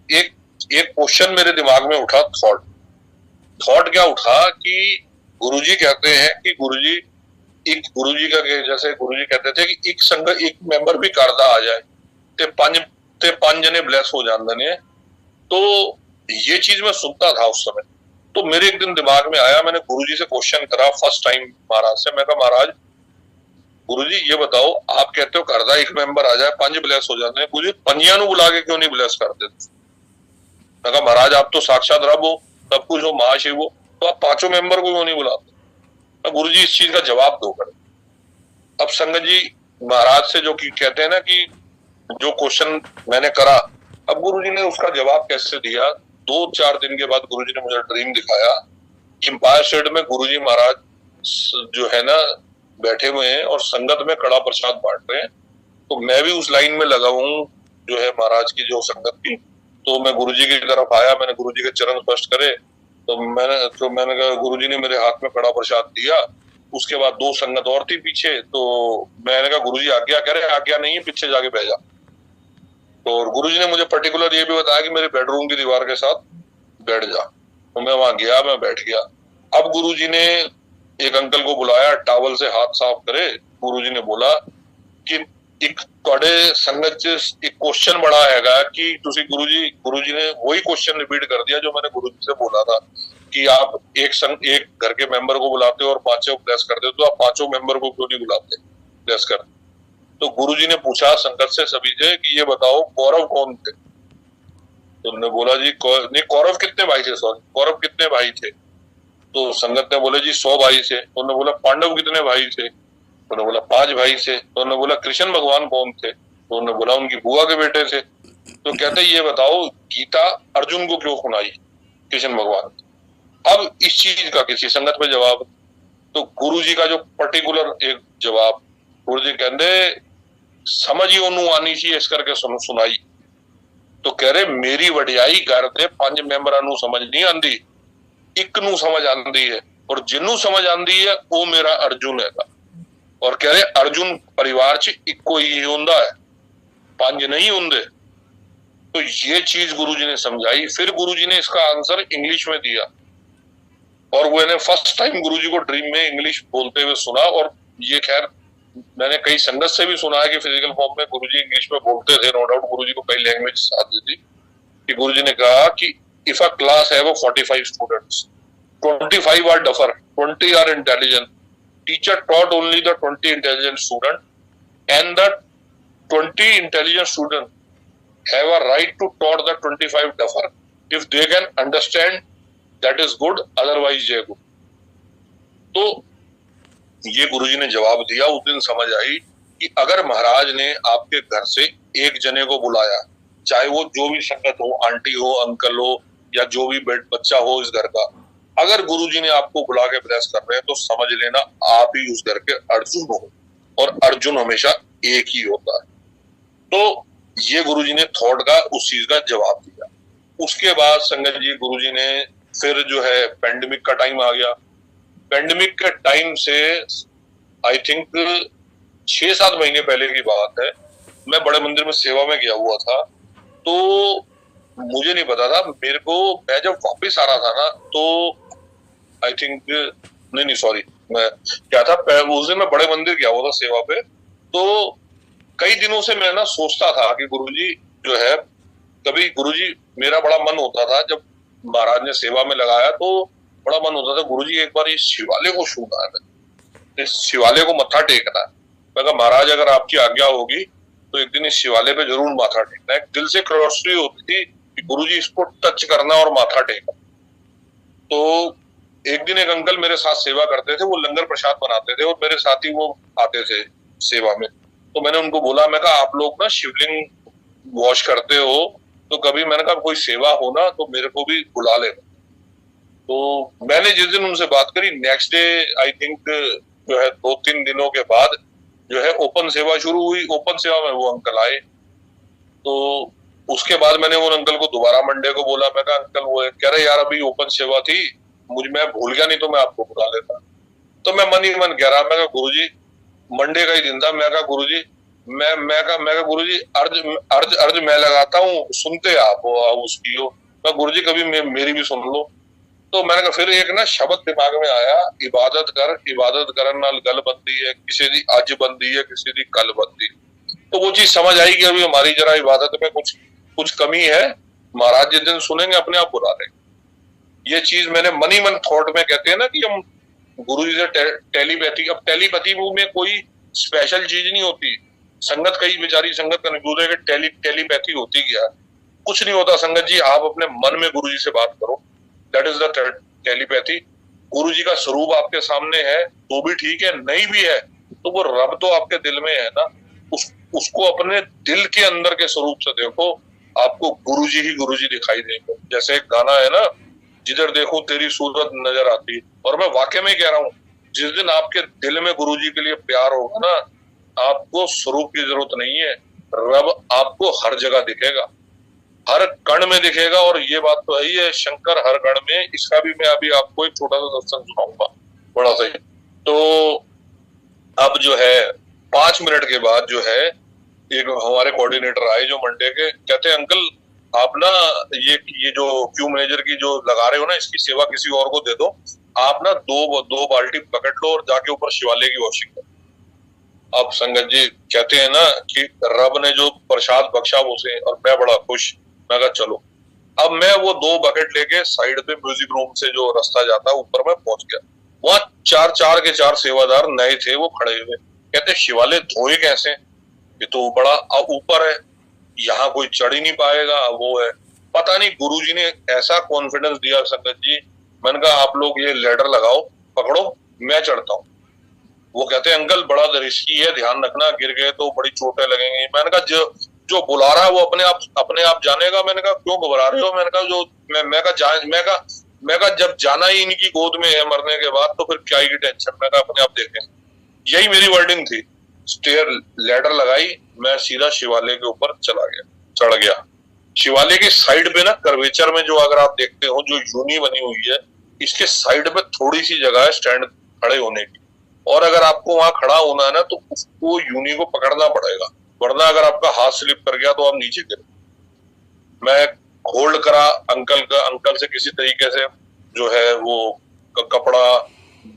एक क्वेश्चन मेरे दिमाग में उठा, थॉट क्या उठा कि गुरुजी कहते हैं कि गुरुजी का जैसे गुरुजी कहते थे कि एक मेंबर भी करदा आ जाए ते पंज जने ब्लेस हो जाते ने। तो ये चीज मैं सुनता था उस समय। तो मेरे एक दिन दिमाग में आया, मैंने गुरुजी से क्वेश्चन करा फर्स्ट टाइम महाराज से। मैं कहा महाराज गुरुजी ये बताओ, आप कहते हो करदा एक मेंबर आ जाए 5 ब्लेस हो जाते हैं, गुरुजी पंजियां नु बुला के क्यों नहीं ब्लेस करते? मैं कहा महाराज आप तो साक्षात रब हो, सब कुछ हो, महाशिव हो, तो आप 5 मेंबर को क्यों नहीं बुलाते? गुरुजी इस चीज का जवाब दो कर। अब संगत जी महाराज से जो कहते हैं ना कि जो क्वेश्चन मैंने करा, अब गुरुजी ने उसका जवाब कैसे दिया। 2-4 दिन के बाद गुरुजी ने मुझे ड्रीम दिखाया कि एम्पायर स्टेट में गुरुजी महाराज जो है ना बैठे हुए हैं और संगत में कड़ा प्रसाद बांट रहे हैं। तो मैं भी उस लाइन में लगा हूँ जो है महाराज की जो संगत की। तो मैं गुरुजी की तरफ आया, मैंने गुरुजी के चरण स्पर्श करे, तो मैंने कहा गुरुजी ने मेरे हाथ में कड़ा प्रसाद दिया। उसके बाद 2 संगत और थी पीछे, तो मैंने कहा गुरुजी आज्ञा कह रहे, आज्ञा नहीं है पीछे जाके बैठ जा। तो गुरुजी ने मुझे पर्टिकुलर ये भी बताया कि मेरे बेडरूम की दीवार के साथ बैठ जा। तो मैं वहां गया, मैं बैठ गया। अब गुरुजी ने एक अंकल को बुलाया, टॉवल से हाथ साफ करे। गुरुजी ने बोला कि एक ਤੁਹਾਡੇ संगत च एक क्वेश्चन बड़ा हैगा कि गुरुजी ने वही क्वेश्चन रिपीट कर दिया जो मैंने गुरुजी से बोला था कि आप एक घर के मेंबर को बुलाते हो और 5 ब्लेस करते हो, तो आप 5 मेंबर को क्यों नहीं बुलाते ब्लेस करते? तो गुरुजी ने पूछा संगत से सभी से कि ये बताओ कौरव कौन थे? तो उन्होंने बोला जी नहीं कौरव कितने भाई थे, सॉरी कौरव कितने भाई थे? तो संगत ने बोले जी 100 भाई थे। तो उन्होंने बोला पांडव कितने भाई थे? तो उन्होंने बोला 5 भाई थे। तो उन्होंने बोला कृष्ण भगवान कौन थे? तो उन्होंने बोला उनकी बुआ के बेटे थे। तो कहते ये बताओ गीता अर्जुन को क्यों सुनाई कृष्ण भगवान? अब इस चीज का किसी संगत में जवाब, तो गुरुजी का जो पर्टिकुलर एक जवाब, गुरुजी कहते समझ ही ओनू आनी सी इस करके सुनाई। तो कह रहे मेरी वडियाई घर दे 5 मेंबरां नू समझ नहीं आंदी, ਇੱਕ ਨੂੰ ਸਮਝ ਆਉਂਦੀ ਹੈ ਔਰ ਜਿਹਨੂੰ ਸਮਝ ਆਉਂਦੀ ਹੈ ਉਹ ਮੇਰਾ ਅਰਜੁਨ ਹੈਗਾ। ਔਰ ਕਹ ਰਹੇ ਅਰਜੁਨ परिवार च ਇੱਕੋ ਹੀ ਹੁੰਦਾ है, ਪੰਜ नहीं ਹੁੰਦੇ। तो ये चीज गुरुजी ने समझाई। फिर गुरुजी ने इसका आंसर इंग्लिश में दिया और वो मैंने फर्स्ट टाइम गुरुजी को ड्रीम में इंग्लिश बोलते हुए सुना। और ये खैर मैंने कई संगत से भी सुना है कि फिजिकल फॉर्म में गुरुजी इंग्लिश में बोलते थे। नो डाउट गुरुजी को कई लैंग्वेज आती थी। कि गुरुजी ने कहा कि इफ अ क्लास है वो 45 students, 25 are duffer, 20 are intelligent, teacher taught only the 20 intelligent student and the 20 intelligent student have a right to taught the 25 duffer. If they can understand, that is good, otherwise they good. तो ये गुरुजी ने जवाब दिया। उस दिन समझ आई कि अगर महाराज ने आपके घर से एक जने को बुलाया, चाहे वो जो भी संगत हो, आंटी हो, अंकल हो या जो भी बच्चा हो इस घर का, अगर गुरुजी ने आपको बुला के ब्लेस कर रहे हैं तो समझ लेना आप ही उस घर के अर्जुन हो और अर्जुन हमेशा एक ही होता है। तो ये गुरुजी ने थॉट का उस चीज का जवाब दिया। उसके बाद संगत जी गुरुजी ने फिर जो है पेंडेमिक का टाइम आ गया। पेंडेमिक के टाइम से आई थिंक 6-7 महीने पहले की बात है, मैं बड़े मंदिर में सेवा में गया हुआ था। तो मुझे नहीं पता था, मेरे को मैं जब वापस आ रहा था ना तो आई थिंक नहीं सॉरी मैं क्या था, उस दिन मैं बड़े मंदिर गया हुआ था सेवा पे। तो कई दिनों से मैं ना सोचता था कि गुरुजी जो है, कभी गुरुजी मेरा बड़ा मन होता था जब महाराज ने सेवा में लगाया तो बड़ा मन होता था गुरुजी एक बार इस शिवालय को छूना है, इस शिवालय को मत्था टेकना है। मैं कहा महाराज अगर आपकी आज्ञा होगी तो एक दिन इस शिवालय पे जरूर माथा टेकना है। दिल से क्यूरियोसिटी होती थी कि गुरुजी इसको टच करना और माथा टेकना। तो एक दिन एक अंकल मेरे साथ सेवा करते थे, वो लंगर प्रसाद बनाते थे और मेरे साथ ही वो आते थे सेवा में। तो मैंने उनको बोला, मैं कहा आप लोग ना शिवलिंग वॉश करते हो तो कभी मैंने कहा कोई सेवा हो ना तो मेरे को भी बुला लेना। तो मैंने जिस दिन उनसे बात करी नेक्स्ट डे आई थिंक जो है 2-3 दिनों के बाद जो है ओपन सेवा शुरू हुई। ओपन सेवा में वो अंकल आए। तो उसके बाद मैंने उन अंकल को दोबारा मंडे को बोला, मैं कहा अंकल वो कह रहे यार अभी ओपन सेवा थी, मैं भूल गया, नहीं तो मैं आपको बुला लेता। तो मैं मन ही मन कह रहा, मैं कहा गुरुजी मंडे का ही दिन था, मैं कहा गुरुजी मैं कहा गुरुजी अर्ज मैं लगाता हूँ, सुनते आप उसकी हो। मैं गुरुजी कभी मेरी भी सुन लो। तो मैंने कहा फिर एक ना शब्द दिमाग में आया, इबादत कर नाल गल बंदी है, किसी दी अज बंदी है, किसी दी कल बंदी। तो वो चीज समझ आई कि अभी हमारी जरा इबादत में कुछ कमी है। महाराज जिस दिन सुनेंगे अपने आप बुला लेंगे। ये चीज मैंने मन ही मन थॉट में कहते हैं ना कि हम गुरु जी से टेलीपैथी। अब टेलीपैथी में कोई स्पेशल चीज नहीं होती। संगत कई बेचारी संगत कंफ्यूज है कि टेलीपैथी होती क्या, कुछ नहीं होता संगत जी। आप अपने मन में गुरु जी से बात करो, दैट इज द टेलीपैथी। गुरु जी का स्वरूप आपके सामने है तो भी ठीक है, नहीं भी है तो वो रब तो आपके दिल में है ना, उसको अपने दिल के अंदर के स्वरूप से देखो, आपको गुरु जी दिखाई देंगे। जैसे एक गाना है ना, जिधर देखो तेरी सूरत नजर आती है। और मैं वाकई में कह रहा हूँ, जिस दिन आपके दिल में गुरु जी के लिए प्यार होगा ना, आपको स्वरूप की जरूरत नहीं है, रब आपको हर जगह दिखेगा, हर कण में दिखेगा। और ये बात तो है ही है, शंकर हर कण में। इसका भी मैं अभी आपको एक छोटा सा दर्शन सुनाऊंगा, बड़ा सही। तो अब जो है 5 मिनट के बाद जो है एक हमारे कोऑर्डिनेटर आए जो मंडे के, कहते हैं अंकल आप ना ये जो क्यू मैनेजर की जो लगा रहे हो ना, इसकी सेवा किसी और को दे दो। आप ना दो बाल्टी बकेट लो और जाके ऊपर शिवालय की वॉशिंग करो। अब संगत जी कहते हैं ना कि रब ने जो प्रसाद बख्शा उसे, और मैं बड़ा खुश। मैं कहा चलो। अब मैं वो 2 बकेट लेके साइड पे म्यूजिक रूम से जो रास्ता जाता ऊपर में पहुंच गया। वहां 4 के 4 सेवादार नए थे, वो खड़े हुए। कहते शिवालय धोए कैसे, ये तो बड़ा ऊपर है, यहाँ कोई चढ़ ही नहीं पाएगा। वो है पता नहीं गुरुजी ने ऐसा कॉन्फिडेंस दिया संगत जी। मैंने कहा आप लोग ये लेडर लगाओ, पकड़ो, मैं चढ़ता हूँ। वो कहते हैं अंकल बड़ा रिस्की है, ध्यान रखना, गिर गए तो बड़ी चोटें लगेंगी। मैंने कहा जो बुला रहा है वो अपने आप जानेगा। मैंने कहा क्यों घबरा रहे हो। मैंने कहा जो मैं कहा जब जाना ही इनकी गोद में है मरने के बाद तो फिर क्या ही टेंशन। मैं कहा अपने आप देखें। यही मेरी वर्डिंग थी। स्टेयर लेडर लगाई, मैं सीधा शिवालय के ऊपर चला गया, चढ़ गया। शिवालय की साइड पे ना कर्वेचर में जो अगर आप देखते हो जो यूनी बनी हुई है, इसके साइड में थोड़ी सी जगह है स्टैंड खड़े होने की, और अगर आपको वहां खड़ा होना है ना तो उसको यूनी को पकड़ना पड़ेगा, वरना अगर आपका हाथ स्लिप कर गया तो आप नीचे गिर। मैं होल्ड करा अंकल से किसी तरीके से जो है वो कपड़ा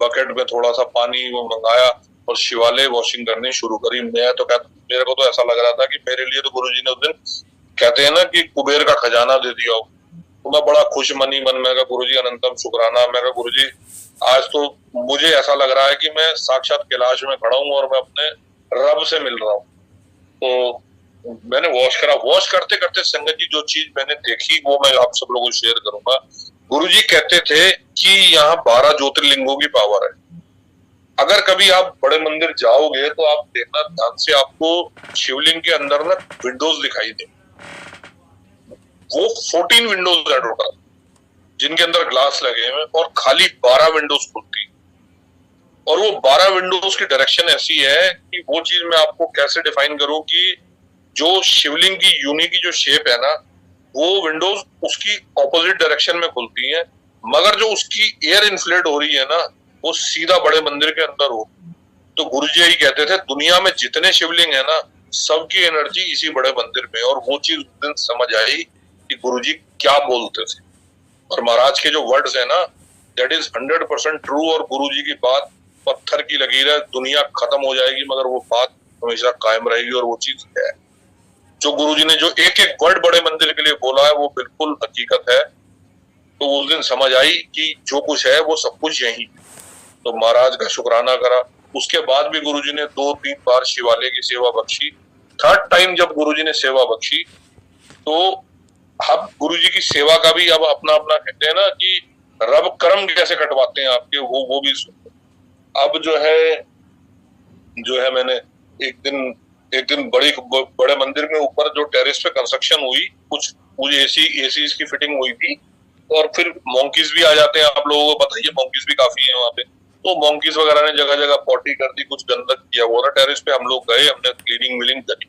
बकेट में थोड़ा सा पानी वो मंगाया और शिवालय वॉशिंग करनी शुरू करी। मैं तो कहता, मेरे को तो ऐसा लग रहा था कि मेरे लिए तो गुरुजी ने उस दिन कहते हैं ना कि कुबेर का खजाना दे दिया। तो मैं बड़ा खुश मनी मन में गुरुजी अनंतम शुक्राना। मैं गुरुजी आज तो मुझे ऐसा लग रहा है कि मैं साक्षात कैलाश में खड़ा हूँ और मैं अपने रब से मिल रहा हूँ। तो मैंने वॉश करा। वॉश करते करते संगत जी जो चीज मैंने देखी वो मैं आप सब लोगों को शेयर करूंगा। गुरुजी कहते थे कि यहाँ 12 ज्योतिर्लिंगों की पावर है। अगर कभी आप बड़े मंदिर जाओगे तो आप देखना ध्यान से, आपको शिवलिंग के अंदर ना विंडोज दिखाई दे। वो 14 विंडोज है टोटल, जिनके अंदर ग्लास लगे हुए और खाली 12 विंडोज खुलती। और वो 12 विंडोज की डायरेक्शन ऐसी है कि वो चीज मैं आपको कैसे डिफाइन करूं कि जो शिवलिंग की यूनि की जो शेप है ना, वो विंडोज उसकी ऑपोजिट डायरेक्शन में खुलती हैं, मगर जो उसकी एयर इन्फ्लेट हो रही है ना वो सीधा बड़े मंदिर के अंदर हो। तो गुरुजी यही कहते थे दुनिया में जितने शिवलिंग है ना सबकी एनर्जी इसी बड़े मंदिर में। और वो चीज उस दिन समझ आई कि गुरुजी क्या बोलते थे। और महाराज के जो वर्ड्स है ना दैट इज 100% ट्रू। और गुरुजी की बात पत्थर की लकीर है, दुनिया खत्म हो जाएगी मगर वो बात हमेशा कायम रहेगी। और वो चीज है जो गुरुजी ने जो एक एक वर्ड बड़े मंदिर के लिए बोला है वो बिल्कुल हकीकत है। तो उस दिन समझ आई कि जो कुछ है वो सब कुछ यही। तो महाराज का शुक्राना करा। उसके बाद भी गुरुजी ने 2-3 बार शिवालय की सेवा बख्शी। थर्ड टाइम जब गुरुजी ने सेवा बख्शी तो अब गुरुजी की सेवा का भी अब अपना अपना कहते हैं ना कि रब कर्म कैसे कटवाते हैं आपके, वो भी सुन। अब जो है मैंने एक दिन बड़े मंदिर में ऊपर जो टेरेस पे कंस्ट्रक्शन हुई, कुछ एसी की फिटिंग हुई थी। और फिर मोंकीज भी आ जाते हैं, आप लोगों को बताइए मोंकीज भी काफी है वहां पे। तो मोंकीज वगैरह ने जगह जगह पॉटी कर दी, कुछ गंदक किया हुआ था टेरेस पे। हम लोग गए, हमने क्लीनिंग विलिंग करी,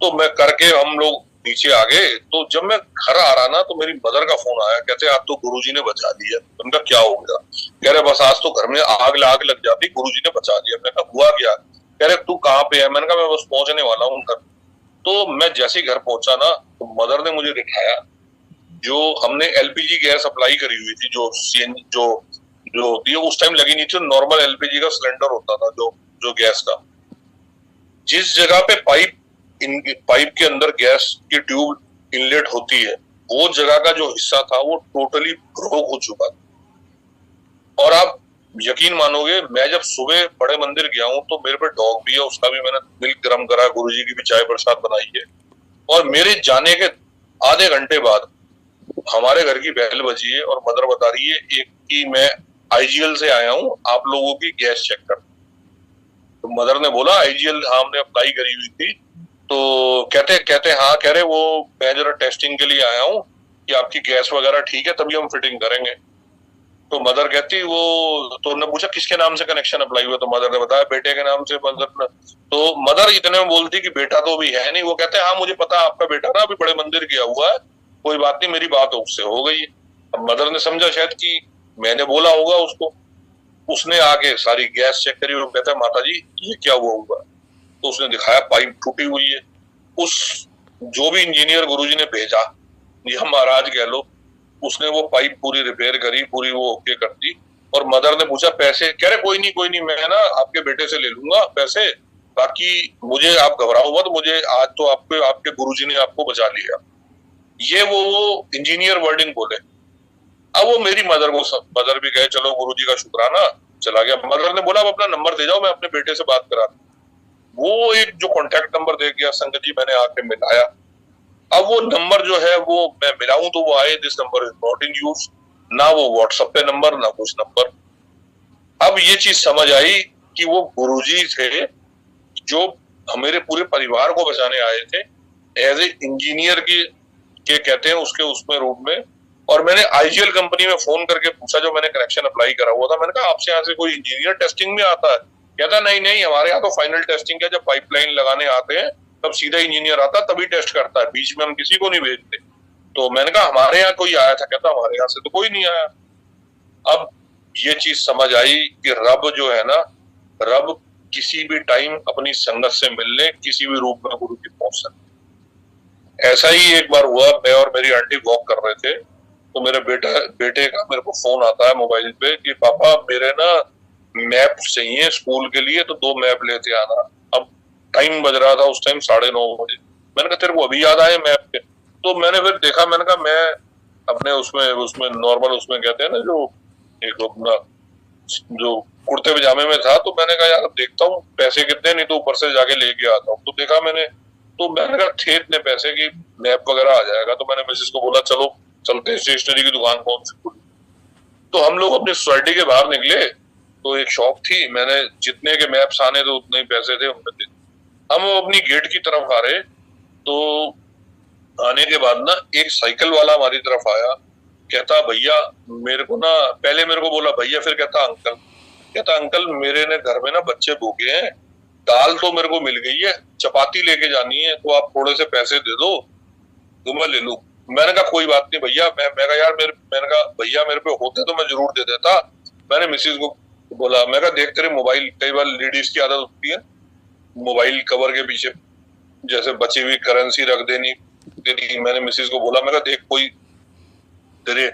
तो मैं करके हम लोग नीचे आ गए। तो जब मैं घर आ रहा ना तो मेरी मदर का फोन आया, कहते आज तो गुरुजी ने बचा लिया। उनका क्या हो गया? कह रहे बस आज तो घर में आग लग जाती, गुरुजी ने बचा लिया। मैंने कहा हुआ क्या? कह रहे तू कहाँ पे है? मैंने कहा मैं बस पहुंचने वाला हूँ घर। तो मैं जैसे ही घर पहुंचा ना तो मदर ने मुझे दिखाया जो हमने एलपीजी गैस अप्लाई करी हुई थी, जो सीएनजी जो होती है उस टाइम लगी नहीं थी। नॉर्मल एलपीजी का सिलेंडर होता था जो गैस का। जिस जगह पे पाइप के अंदर गैस की ट्यूब इनलेट होती है वो जगह का जो हिस्सा था वो टोटली ब्रोक हो चुका था। और आप यकीन मानोगे, मैं जब सुबह बड़े मंदिर गया हूं तो मेरे पे डॉग भी है, उसका भी मैंने मिल्क गर्म करा, गुरुजी की भी चाय प्रसाद बनाई है। और मेरे जाने के आधे घंटे बाद हमारे घर की बेल बजी है और मदर बता रही है एक कि मैं आईजीएल से आया हूं, आप लोगों की गैस चेक कर। तो मदर ने बोला आईजीएल हमने अप्लाई करी हुई थी। तो कहते हाँ, कह रहे वो मैं जरा टेस्टिंग के लिए आया हूँ कि आपकी गैस वगैरह ठीक है तभी हम फिटिंग करेंगे। तो मदर कहती वो, तो उन्होंने पूछा किसके नाम से कनेक्शन अप्लाई हुआ? तो मदर ने बताया बेटे के नाम से। तो मदर इतने में बोलती कि बेटा तो अभी है नहीं। वो कहते हाँ मुझे पता आपका बेटा ना अभी बड़े मंदिर गया हुआ है, कोई बात नहीं, मेरी बात उससे हो गई। अब मदर ने समझा शायद कि मैंने बोला होगा उसको। उसने आके सारी गैस चेक करी और कहता है माता जी ये क्या हुआ होगा? तो उसने दिखाया पाइप टूटी हुई है। उस जो भी इंजीनियर गुरुजी ने भेजा या महाराज कह लो, उसने वो पाइप पूरी रिपेयर करी, पूरी वो ओके कर दी। और मदर ने पूछा पैसे? कह रहे कोई नहीं, मैं ना आपके बेटे से ले लूंगा पैसे, बाकी मुझे आप घबराओ मत, मुझे आज तो आपके गुरुजी ने आपको बचा लिया। ये वो इंजीनियर वर्डिंग बोले। अब वो मेरी मदर भी गए, चलो गुरुजी का शुक्राना, चला गया। मदर ने बोला अब अपना नंबर दे जाओ, मैं अपने बेटे से बात करा। वो एक जो कॉन्टेक्ट नंबर दे गया संगत जी, मैंने आके मिलाया। अब वो नंबर जो है वो मैं मिलाऊं तो वो आए this number is not in use, ना वो व्हाट्सएप पे नंबर ना कुछ नंबर। अब ये चीज समझ आई कि वो गुरुजी थे जो मेरे पूरे परिवार को बचाने आए थे एज ए इंजीनियर के कहते हैं उसके उसमें रूप में। और मैंने आईजीएल कंपनी में फोन करके पूछा, जो मैंने कनेक्शन अप्लाई करा हुआ था, मैंने कहा आपसे यहाँ से कोई इंजीनियर टेस्टिंग में आता है? कहता नहीं हमारे यहाँ तो फाइनल टेस्टिंग है, जब पाइपलाइन लगाने आते हैं तब सीधा इंजीनियर आता तभी टेस्ट करता है, बीच में हम किसी को नहीं भेजते। तो मैंने कहा हमारे यहाँ कोई आया था? कहता हमारे यहाँ से तो कोई नहीं आया। अब ये चीज समझ आई कि रब जो है ना, रब किसी भी टाइम अपनी संगत से मिलने किसी भी रूप में गुरु जी पहुंच सकते। ऐसा ही एक बार हुआ, मैं और मेरी आंटी वॉक कर रहे थे, तो मेरे बेटे का मेरे को फोन आता है मोबाइल पे कि पापा मेरे ना मैप चाहिए स्कूल के लिए, तो 2 मैप लेते आना। अब टाइम बज रहा था उस टाइम 9:30 बजे। मैंने कहा तेरे को अभी याद आए मैप के? तो मैंने फिर देखा, मैंने कहा मैं अपने उसमें उसमें नॉर्मल उसमें कहते हैं ना जो एक अपना जो कुर्ते पजामे में था, तो मैंने कहा यार अब देखता हूँ पैसे कितने, नहीं तो ऊपर से जाके लेके आता हूँ। तो देखा मैंने, तो मैंने कहा थे इतने पैसे की मैप वगैरह आ जाएगा। तो मैंने मिसेस को बोला चलो चलते हैं, स्टेशनरी की दुकान कौन सी खुली। तो हम लोग अपनी सोसाइटी के बाहर निकले, तो एक शॉप थी, मैंने जितने के मैप्स आने थे उतने ही पैसे थे उनमें दे। हम अपनी गेट की तरफ आ रहे, तो आने के बाद ना एक साइकिल वाला हमारी तरफ आया, कहता भैया मेरे को ना, पहले मेरे को बोला भैया, फिर कहता अंकल। कहता अंकल मेरे ने घर में ना बच्चे भूखे हैं, दाल तो मेरे को मिल गई है, चपाती लेके जानी है, तो आप थोड़े से पैसे दे दो तो मैं ले लूं। मैंने कहा कोई बात नहीं भैया, मैं कहा यार मैंने कहा भैया मेरे पे होते तो मैं जरूर दे देता। मैंने मिसिस को बोला, मैं कहा देख तेरे मोबाइल, कई बार लेडीज की आदत होती है मोबाइल कवर के पीछे जैसे बची हुई करेंसी रख देनी। मैंने मिसिस को बोला, मैं कहा देख कोई तेरे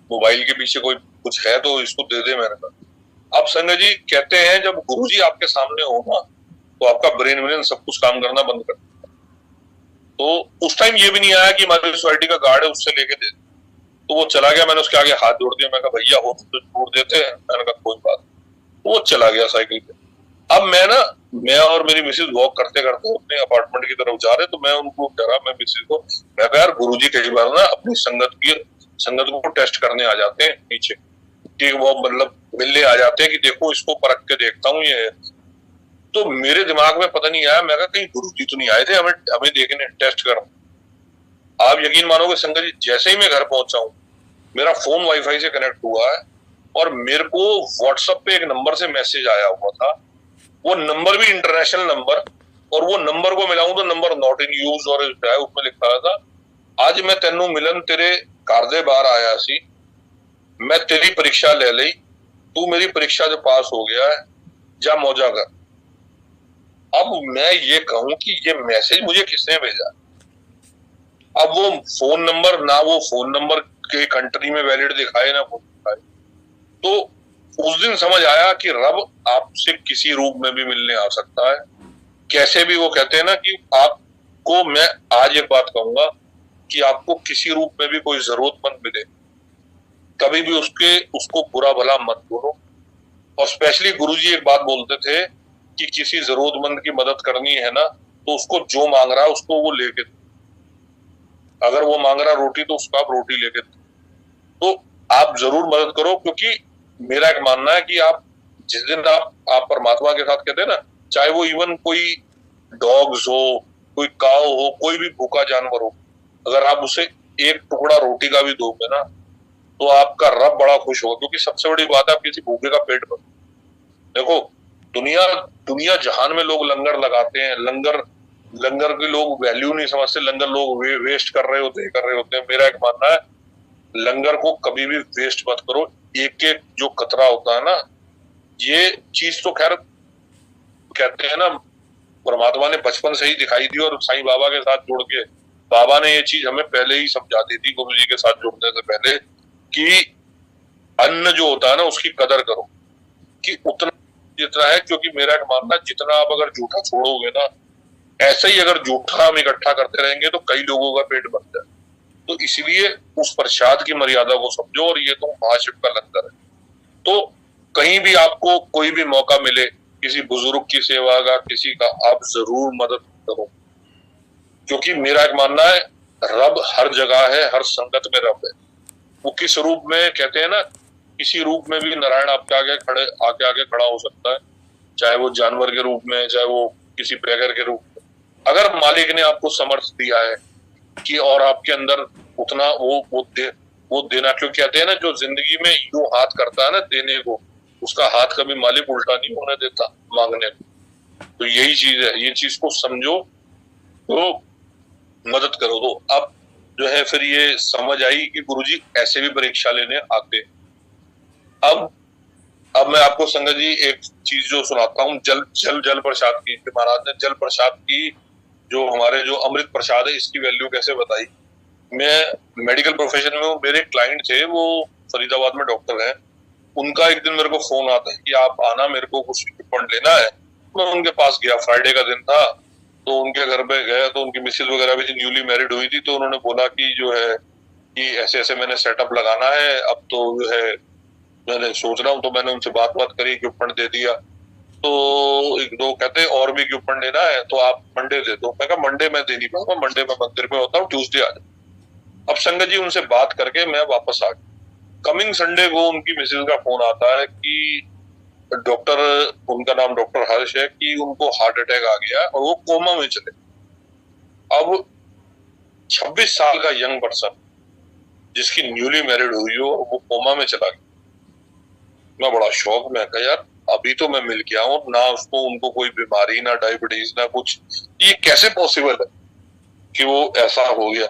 मोबाइल के पीछे कोई कुछ है तो इसको दे दे। मैंने कहा अब संजय जी कहते हैं जब गुरुजी आपके सामने हो ना, तो आपका ब्रेन ब्रेन सब कुछ काम करना बंद कर। तो उस टाइम ये भी नहीं आया कि हमारी सोसाइटी का गार्ड है उससे लेके दे, तो वो चला गया। मैंने उसके आगे हाथ जोड़ दिया, मैं कहा भैया हो तो छोड़ देते हैं। मैंने कहा कोई बात। वो चला गया साइकिल पे। अब मैं और मेरी मिसेज वॉक करते करते अपने अपार्टमेंट की तरफ जा रहे, तो मैं उनको कह रहा, मैं मिसेज को, मैं कहा यार गुरुजी कई बार ना अपनी संगत को टेस्ट करने आ जाते हैं नीचे, कि वो मतलब मिलने आ जाते हैं कि देखो इसको परख के देखता हूँ ये। तो मेरे दिमाग में पता नहीं आया, मैं कहा कहीं गुरुजी तो नहीं आए थे हमें देखने टेस्ट कर। आप यकीन मानोगे संगत जी, जैसे ही मैं घर पहुंचा हूँ, मेरा फोन वाईफाई से कनेक्ट हुआ है और मेरे को व्हाट्सएप पे एक नंबर से मैसेज आया हुआ था, वो नंबर भी इंटरनेशनल नंबर, और वो नंबर को मिलाऊं तो नंबर नॉट इन यूज और उसमें लिखा था आज मैं तेनू मिलन तेरे घर दे बाहर आया सी, मैं तेरी परीक्षा ले ली, तू मेरी परीक्षा जो पास हो गया है, जा मौजा कर। अब मैं ये कहूं कि ये मैसेज मुझे किसने भेजा? अब वो फोन नंबर ना, वो फोन नंबर के कंट्री में वैलिड दिखाए ना वो दिखाए। तो उस दिन समझ आया कि रब आपसे किसी रूप में भी मिलने आ सकता है, कैसे भी। वो कहते हैं ना कि आपको, मैं आज एक बात कहूंगा कि आपको किसी रूप में भी कोई जरूरतमंद मिले, कभी भी उसको बुरा भला मत बोलो। और स्पेशली गुरुजी एक बात बोलते थे कि किसी जरूरतमंद की मदद करनी है ना, तो उसको जो मांग रहा है उसको वो लेके दो। अगर वो मांग रहा रोटी तो उसको आप रोटी लेके दो। तो आप जरूर मदद करो, क्योंकि मेरा एक मानना है कि आप जिस दिन आप परमात्मा के साथ कहते हैं ना, चाहे वो इवन कोई डॉग्स हो, कोई काव हो, कोई भी भूखा जानवर हो, अगर आप उसे एक टुकड़ा रोटी का भी दोगे ना, तो आपका रब बड़ा खुश होगा। क्योंकि सबसे बड़ी बात है आप किसी भूखे का पेट भर। देखो दुनिया जहान में लोग लंगर लगाते हैं, लंगर के लोग वैल्यू नहीं समझते, लंगर लोग वेस्ट कर रहे होते हैं। मेरा एक मानना है लंगर को कभी भी वेस्ट मत करो। एक एक जो कतरा होता है ना, ये चीज तो खैर कहते हैं ना परमात्मा ने बचपन से ही दिखाई दी, और साईं बाबा के साथ जुड़ के बाबा ने ये चीज हमें पहले ही समझा दी थी, गुरु जी के साथ जुड़ने से पहले, कि अन्न जो होता है ना उसकी कदर करो, कि उतना जितना है। क्योंकि मेरा एक मानना, जितना आप अगर जूठा छोड़ोगे ना, ऐसे ही अगर जूठा हम इकट्ठा करते रहेंगे तो कई लोगों का पेट भर जाए। तो इसीलिए उस प्रसाद की मर्यादा को समझो, और ये तो महाशिव का लंगर है। तो कहीं भी आपको कोई भी मौका मिले किसी बुजुर्ग की सेवा का, किसी का, आप जरूर मदद करो। क्योंकि मेरा एक मानना है रब हर जगह है, हर संगत में रब है। वो किस रूप में, कहते हैं ना किसी रूप में भी नारायण आपके आगे खड़ा हो सकता है, चाहे वो जानवर के रूप में, चाहे वो किसी बेगर के रूप में। अगर मालिक ने आपको समर्थ दिया है कि और आपके अंदर उतना वो देना, क्यों कहते हैं ना जो जिंदगी में यूं हाथ करता है ना देने को, उसका हाथ कभी मालिक उल्टा नहीं होने देता मांगने को। तो यही चीज है, ये चीज को समझो तो मदद करो। तो अब जो है फिर ये समझ आई कि गुरुजी ऐसे भी परीक्षा लेने आते। अब मैं आपको संगत जी एक चीज जो सुनाता हूँ, जल प्रसाद की, महाराज ने जल प्रसाद की जो हमारे जो अमृत प्रसाद है इसकी वैल्यू कैसे बताई। मैं मेडिकल प्रोफेशन में हूँ, मेरे क्लाइंट थे वो फरीदाबाद में डॉक्टर है, उनका एक दिन मेरे को फोन आता है कि आप आना, मेरे को कुछ इक्विपमेंट लेना है। मैं उनके पास गया, फ्राइडे का दिन था, तो उनके घर पे गया, तो उनकी मिसेज वगैरह भी थी, न्यूली मैरिड हुई थी, तो उन्होंने बोला कि जो है कि ऐसे ऐसे मैंने सेटअप लगाना है, अब तो जो है मैंने सोच रहा हूँ, तो मैंने उनसे बात करी, इक्विपमेंट दे दिया। तो एक दो कहते और भी इक्विपमेंट लेना है तो आप मंडे दे दो। मैं कहा मंडे मैं दे नहीं पाऊंगा, मंडे में मंदिर में होता हूँ, ट्यूसडे आ जाओ। अब संगत जी उनसे बात करके मैं वापस आ गया। कमिंग संडे को उनकी मिसेज का फोन आता है कि डॉक्टर, उनका नाम डॉक्टर हर्ष है, कि उनको हार्ट अटैक आ गया और वो कोमा में चले। अब 26 साल का यंग पर्सन जिसकी न्यूली मैरिड हुई हो वो कोमा में चला गया। मैं बड़ा शौक में कहा यार अभी तो मैं मिल गया हूँ ना, उसको उनको कोई बीमारी ना डायबिटीज ना कुछ, ये कैसे पॉसिबल है कि वो ऐसा हो गया।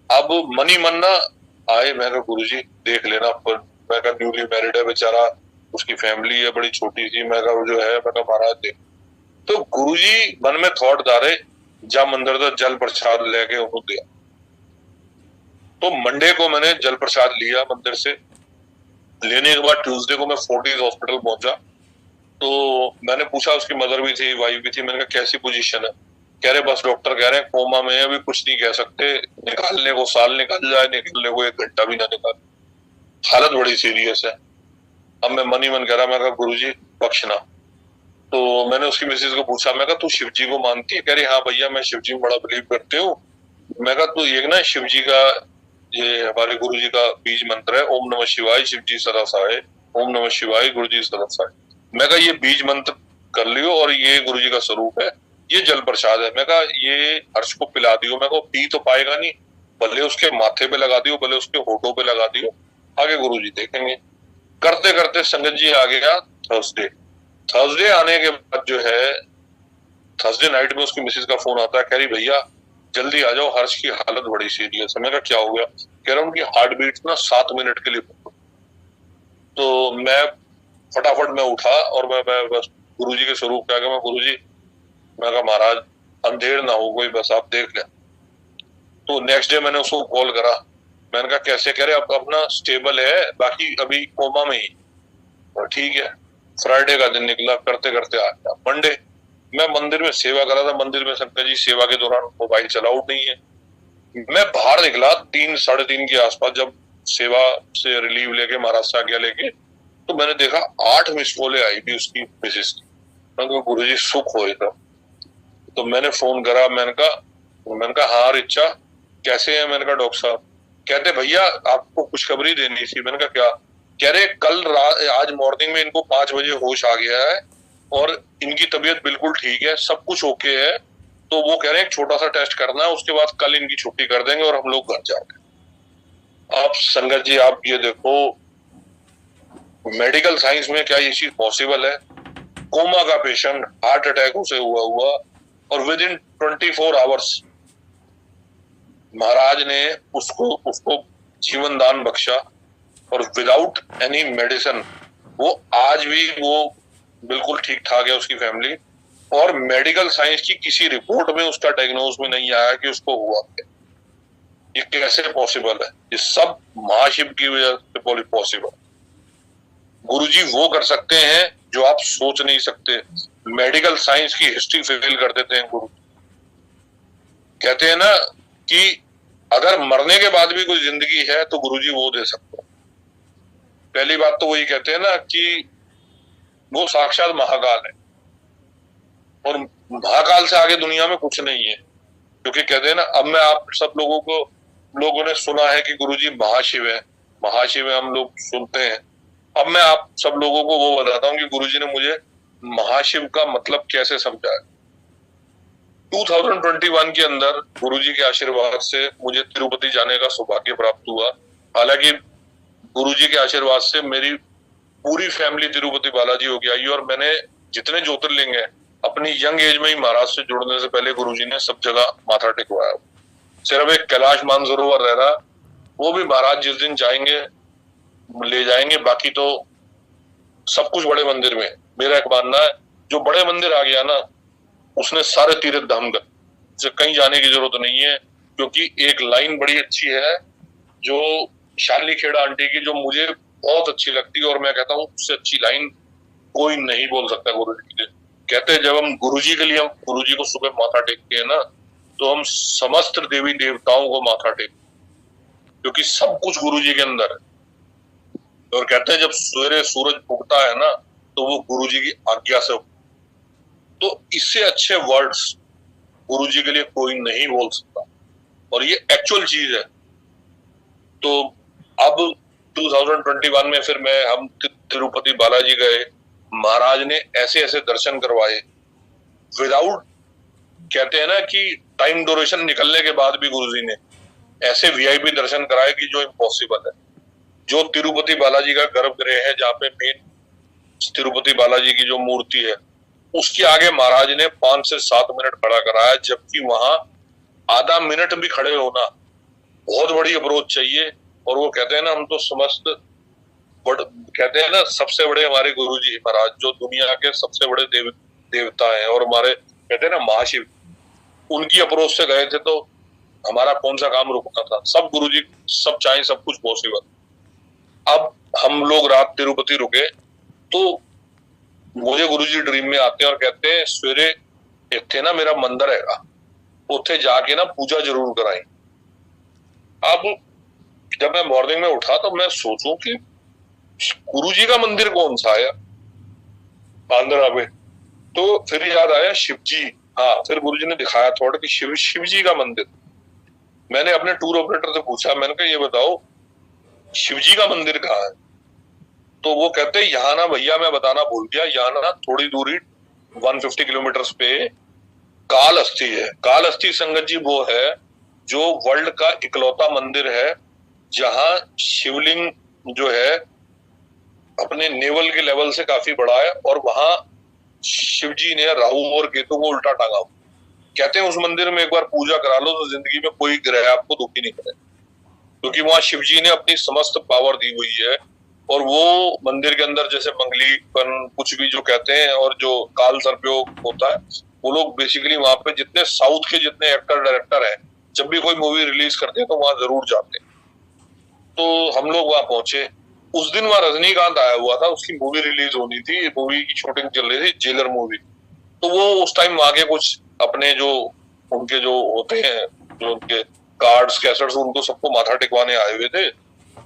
अब मनी मन ना आए, मैं कहा गुरुजी देख लेना, पर मैं कहा न्यूली मैरिड है बेचारा, उसकी फैमिली है बड़ी छोटी सी, मैं कहा जो है, मैं कहा महाराज देख। तो गुरुजी मन में थॉट डाले, जा मंदिर का जल प्रसाद लेके उनको दिया। तो मंडे को मैंने जल प्रसाद लिया मंदिर से, लेने के बाद ट्यूसडे को मैं फोर्टिस हॉस्पिटल पहुंचा। तो मैंने पूछा, उसकी मदर भी थी, वाइफ भी थी, मैंने कहा कैसी पोजीशन है। कह रहे बस डॉक्टर कह रहे हैं कोमा में है, अभी कुछ नहीं कह सकते, निकालने को साल निकल जाए, निकलने को 1 घंटा भी ना निकाल, हालत बड़ी सीरियस है। अब मैं मन ही मन कह रहा, मैं कहा गुरुजी बख्शना। तो मैंने उसकी मिसेज को पूछा, मैं कहा तू शिव जी को मानती है? कह रही हाँ भैया मैं शिव जी में बड़ा बिलीव करती हूँ। मैं कहा तू एक ना शिव जी का, ये हमारे गुरु जी का बीज मंत्र है, ओम नमः शिवाय शिव जी सदा सहाय, ओम नमः शिवाय गुरु जी सदा सहाय। मैं कहा ये बीज मंत्र कर लियो और ये गुरु जी का स्वरूप है, ये जल प्रसाद है। मैं कहा ये हर्ष को पिला दियो। मैं कहा पी तो पाएगा नहीं, भले उसके माथे पे लगा दियो, भले उसके होठों पे लगा दियो, आगे गुरु जी देखेंगे। करते करते संगत जी आ गया थर्सडे। थर्सडे आने के बाद जो है, थर्सडे नाइट में उसकी मिसेज का फोन आता है, कह रही भैया जल्दी आ जाओ, हर्ष की हालत बड़ी सीरियस है। मैं कहा क्या हो गया? कह रहा उनकी हार्ट बीट ना 7 मिनट के लिए। तो मैं फटाफट में उठा और मैं बस गुरुजी के स्वरूप पे आ गया। मैं गुरुजी, मैं कहा महाराज अंधेर ना हो कोई, बस आप देख लें। तो नेक्स्ट डे मैंने उसको कॉल करा, मैंने कहा कैसे? कह रहे अब अपना स्टेबल है, बाकी अभी कोमा में ही। ठीक है, फ्राइडे का दिन निकला, करते करते आ गया मंडे। मैं मंदिर में सेवा कर रहा था, मंदिर में शंकर जी सेवा के दौरान मोबाइल चलाउट नहीं है। मैं बाहर निकला 3 साढ़े 3 के आसपास, जब सेवा से रिलीव लेके महाराष्ट्र आज्ञा लेके, तो मैंने देखा 8 मिस कॉलें आई थी उसकी मिसेज की। मैंने कहा गुरु जी सुख हो था। तो मैंने फोन करा, मैंने कहा हाँ रिचा कैसे है? मैंने कहा डॉक्टर साहब। कहते भैया आपको खुशखबरी देनी थी। मैंने कहा क्या? कह रहे कल रात, आज मॉर्निंग में इनको 5 बजे होश आ गया है और इनकी तबीयत बिल्कुल ठीक है, सब कुछ ओके है। तो वो कह रहे हैं एक छोटा सा टेस्ट करना है, उसके बाद कल इनकी छुट्टी कर देंगे और हम लोग घर जाएंगे। आप संगत जी आप ये देखो, मेडिकल साइंस में क्या ये चीज पॉसिबल है? कोमा का पेशेंट हार्ट अटैक से हुआ और विद इन 24 आवर्स महाराज ने उसको जीवन दान बख्शा, और विदाउट एनी मेडिसिन वो आज भी वो बिल्कुल ठीक ठाक है, उसकी फैमिली। और मेडिकल साइंस की किसी रिपोर्ट में उसका डायग्नोज में नहीं आया कि उसको हुआ क्या। ये कैसे पॉसिबल है? ये सब महाशिव की वजह से पॉसिबल। गुरुजी वो कर सकते हैं जो आप सोच नहीं सकते। मेडिकल साइंस की हिस्ट्री फेल कर देते हैं गुरु। कहते हैं ना कि अगर मरने के बाद भी कोई जिंदगी है तो गुरुजी वो दे सकते हैं। पहली बात तो वही कहते हैं ना कि वो साक्षात महाकाल है, और महाकाल से आगे दुनिया में कुछ नहीं है। क्योंकि कहते हैं ना, अब मैं आप सब लोगों ने सुना है कि गुरुजी महाशिव है, महाशिव है, हम लोग सुनते हैं। अब मैं आप सब लोगों को वो बताता हूँ कि गुरुजी ने मुझे महाशिव का मतलब कैसे समझाया। 2021 के अंदर गुरुजी के आशीर्वाद से मुझे तिरुपति जाने का सौभाग्य प्राप्त हुआ। हालांकि गुरुजी के आशीर्वाद से मेरी पूरी फैमिली तिरुपति बालाजी हो गई, और मैंने जितने ज्योतिर्लिंग है अपनी यंग एज में ही महाराज से जुड़ने से पहले गुरुजी ने सब जगह माथा टेकवाया। सिर्फ एक कैलाश मानसरोवर रह रहा, वो भी महाराज जिस दिन जाएंगे ले जाएंगे। बाकी तो सब कुछ बड़े मंदिर में। मेरा एक मानना है, जो बड़े मंदिर आ गया ना, उसने सारे तीर्थ धाम कर, उसे कहीं जाने की जरूरत नहीं है। क्योंकि एक लाइन बड़ी अच्छी है जो शाली खेड़ा आंटी की, जो मुझे बहुत अच्छी लगती है, और मैं कहता हूँ उससे अच्छी लाइन कोई नहीं बोल सकता गुरु जी के लिए। कहते हैं जब हम गुरु जी के लिए, हम गुरु जी को सुबह माथा टेकते हैं ना, तो हम समस्त देवी देवताओं को माथा टेक, क्योंकि सब कुछ गुरु जी के अंदर है। और कहते हैं जब सवेरे सूरज उगता है ना, तो वो गुरु जी की आज्ञा से। तो इससे अच्छे वर्ड्स गुरु जी के लिए कोई नहीं बोल सकता, और ये एक्चुअल चीज है। तो अब 2021 में फिर हम तिरुपति बालाजी गए। महाराज ने ऐसे ऐसे दर्शन करवाए विदाउट, कहते हैं ना कि टाइम ड्यूरेशन निकलने के बाद भी गुरुजी ने ऐसे वीआईपी दर्शन कराए कि जो इम्पॉसिबल है। जो तिरुपति बालाजी का गर्भगृह है, जहाँ पे मेन तिरुपति बालाजी की जो मूर्ति है, उसके आगे महाराज ने 5 से 7 मिनट खड़ा कराया, जबकि वहां आधा मिनट भी खड़े होना बहुत बड़ी अप्रोच चाहिए। और वो कहते हैं ना, हम तो समस्त कहते हैं ना, सबसे बड़े हमारे गुरु जी महाराज, जो दुनिया के सबसे बड़े देवता हैं, और हमारे कहते हैं ना महाशिव, उनकी अप्रोच से गए थे, तो हमारा कौन सा काम रुकना था। सब गुरु जी सब चाहे, सब कुछ पॉसिबल। अब हम लोग रात तिरुपति रुके, तो मुझे गुरु जी ड्रीम में आते हैं और कहते हैं सवेरे एक थे ना मेरा मंदिर है, उत्थे जाके ना पूजा जरूर कराई। अब जब मैं मॉर्निंग में उठा तो मैं सोचूं कि गुरु जी का मंदिर कौन सा है आंध्रा में, तो फिर याद आया शिव जी। हाँ, फिर गुरु जी ने दिखाया थोड़ा कि शिव जी का मंदिर। मैंने अपने टूर ऑपरेटर से पूछा, मैंने कहा ये बताओ शिव जी का मंदिर कहाँ है। तो वो कहते हैं यहाँ ना भैया, मैं बताना भूल गया, यहाँ ना थोड़ी दूरी 150 किलोमीटर पे कालहस्ती है। कालहस्ती संगत जी वो है जो वर्ल्ड का इकलौता मंदिर है जहां शिवलिंग जो है अपने नेवल के लेवल से काफी बड़ा है, और वहां शिव जी ने राहु और केतु को उल्टा टांगा। कहते हैं उस मंदिर में एक बार पूजा करा लो तो जिंदगी में कोई ग्रह आपको दुखी नहीं करे, क्योंकि वहां शिव जी ने अपनी समस्त पावर दी हुई है। और वो मंदिर के अंदर जैसे मंगलीपन कुछ भी जो कहते हैं, और जो काल सर्पयोग होता है, वो लोग बेसिकली वहां पे जितने साउथ के जितने एक्टर डायरेक्टर हैं, जब भी कोई मूवी रिलीज करते हैं तो वहां जरूर जाते हैं। तो हम लोग वहां पहुंचे। उस दिन वहां रजनीकांत आया हुआ था, उसकी मूवी रिलीज होनी थी, मूवी की शूटिंग चल रही थी, जेलर मूवी। तो वो उस टाइम वहां के कुछ अपने जो उनके जो होते हैं, जो उनके कार्ड्स कैसेट्स, उनको सबको माथा टिकवाने आए हुए थे।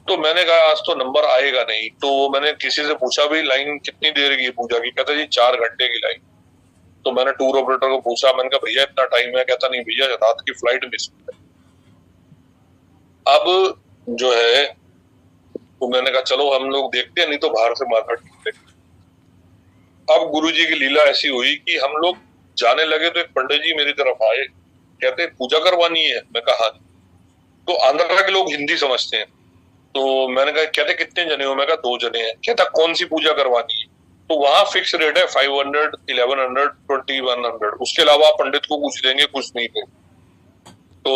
तो मैंने कहा आज तो नंबर आएगा नहीं। तो मैंने किसी से पूछा भी लाइन कितनी देर की पूजा की, कहता जी 4 घंटे की लाइन। तो मैंने टूर ऑपरेटर को पूछा, मैंने कहा भैया इतना टाइम है, कहता नहीं भैया रात की फ्लाइट मिस है। अब जो है तो मैंने कहा चलो हम लोग देखते हैं, नहीं तो बाहर से माथा टेकते। अब गुरुजी की लीला ऐसी हुई कि हम लोग जाने लगे तो एक पंडित जी मेरी तरफ आए, कहते पूजा करवानी है। मैं कहा हाँ। तो आंध्रा के लोग हिंदी समझते हैं, तो मैंने कहा कहते कितने जने हो, मैं कहा 2 जने हैं। कहता कौन सी पूजा करवानी है। तो वहां फिक्स रेट है 500, 1100, 2100, उसके अलावा आप पंडित को कुछ देंगे कुछ नहीं देंगे। तो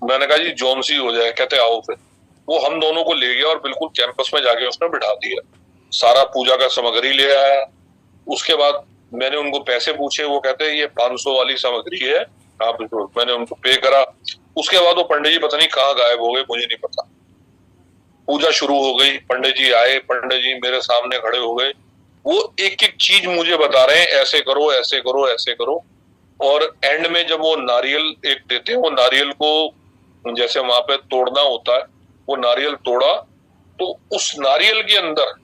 मैंने कहा जी जोन सी हो जाए। कहते आओ। फिर वो हम दोनों को ले गया और बिल्कुल कैंपस में जाके उसने बिठा दिया, सारा पूजा का सामग्री ले आया। उसके बाद मैंने उनको पैसे पूछे, वो कहते ये 500 वाली सामग्री है आप, मैंने उनको पे करा। उसके बाद वो पंडित जी पता नहीं कहाँ गायब हो गए, मुझे नहीं पता। पूजा शुरू हो गई, पंडित जी आए, पंडित जी मेरे सामने खड़े हो गए, वो एक एक चीज मुझे बता रहे हैं, ऐसे करो ऐसे करो ऐसे करो। और एंड में जब वो नारियल एक देते हैं, वो नारियल को जैसे वहां पे तोड़ना होता है, वो नारियल तोड़ा, तो उस नारियल के अंदर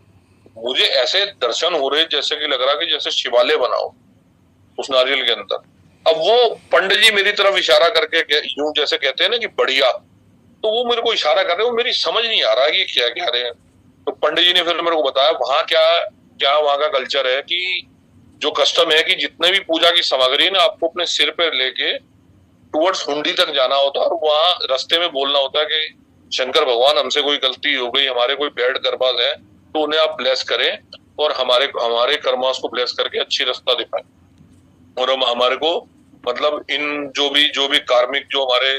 मुझे ऐसे दर्शन हो रहे जैसे कि लग रहा कि जैसे शिवालय बनाओ उस नारियल के अंदर। अब वो पंडित जी मेरी तरफ इशारा करके यूं जैसे कहते हैं ना कि बढ़िया, तो वो मेरे को इशारा कर रहे हैं, वो मेरी समझ नहीं आ रहा कि क्या कह रहे हैं। तो पंडित जी ने फिर मेरे को बताया वहां क्या क्या वहां का कल्चर है कि जो कस्टम है कि जितने भी पूजा की सामग्री है ना, आपको अपने सिर पे लेके टुवर्ड्स हुंडी तक जाना होता है, और वहां रास्ते में बोलना होता है कि शंकर भगवान हमसे कोई गलती हो गई, हमारे कोई बैड कर्मास है तो उन्हें आप ब्लेस करें, और हमारे कर्मास को ब्लेस करके अच्छी रास्ता दिखाएं, और हम हमारे को मतलब इन जो भी कार्मिक जो हमारे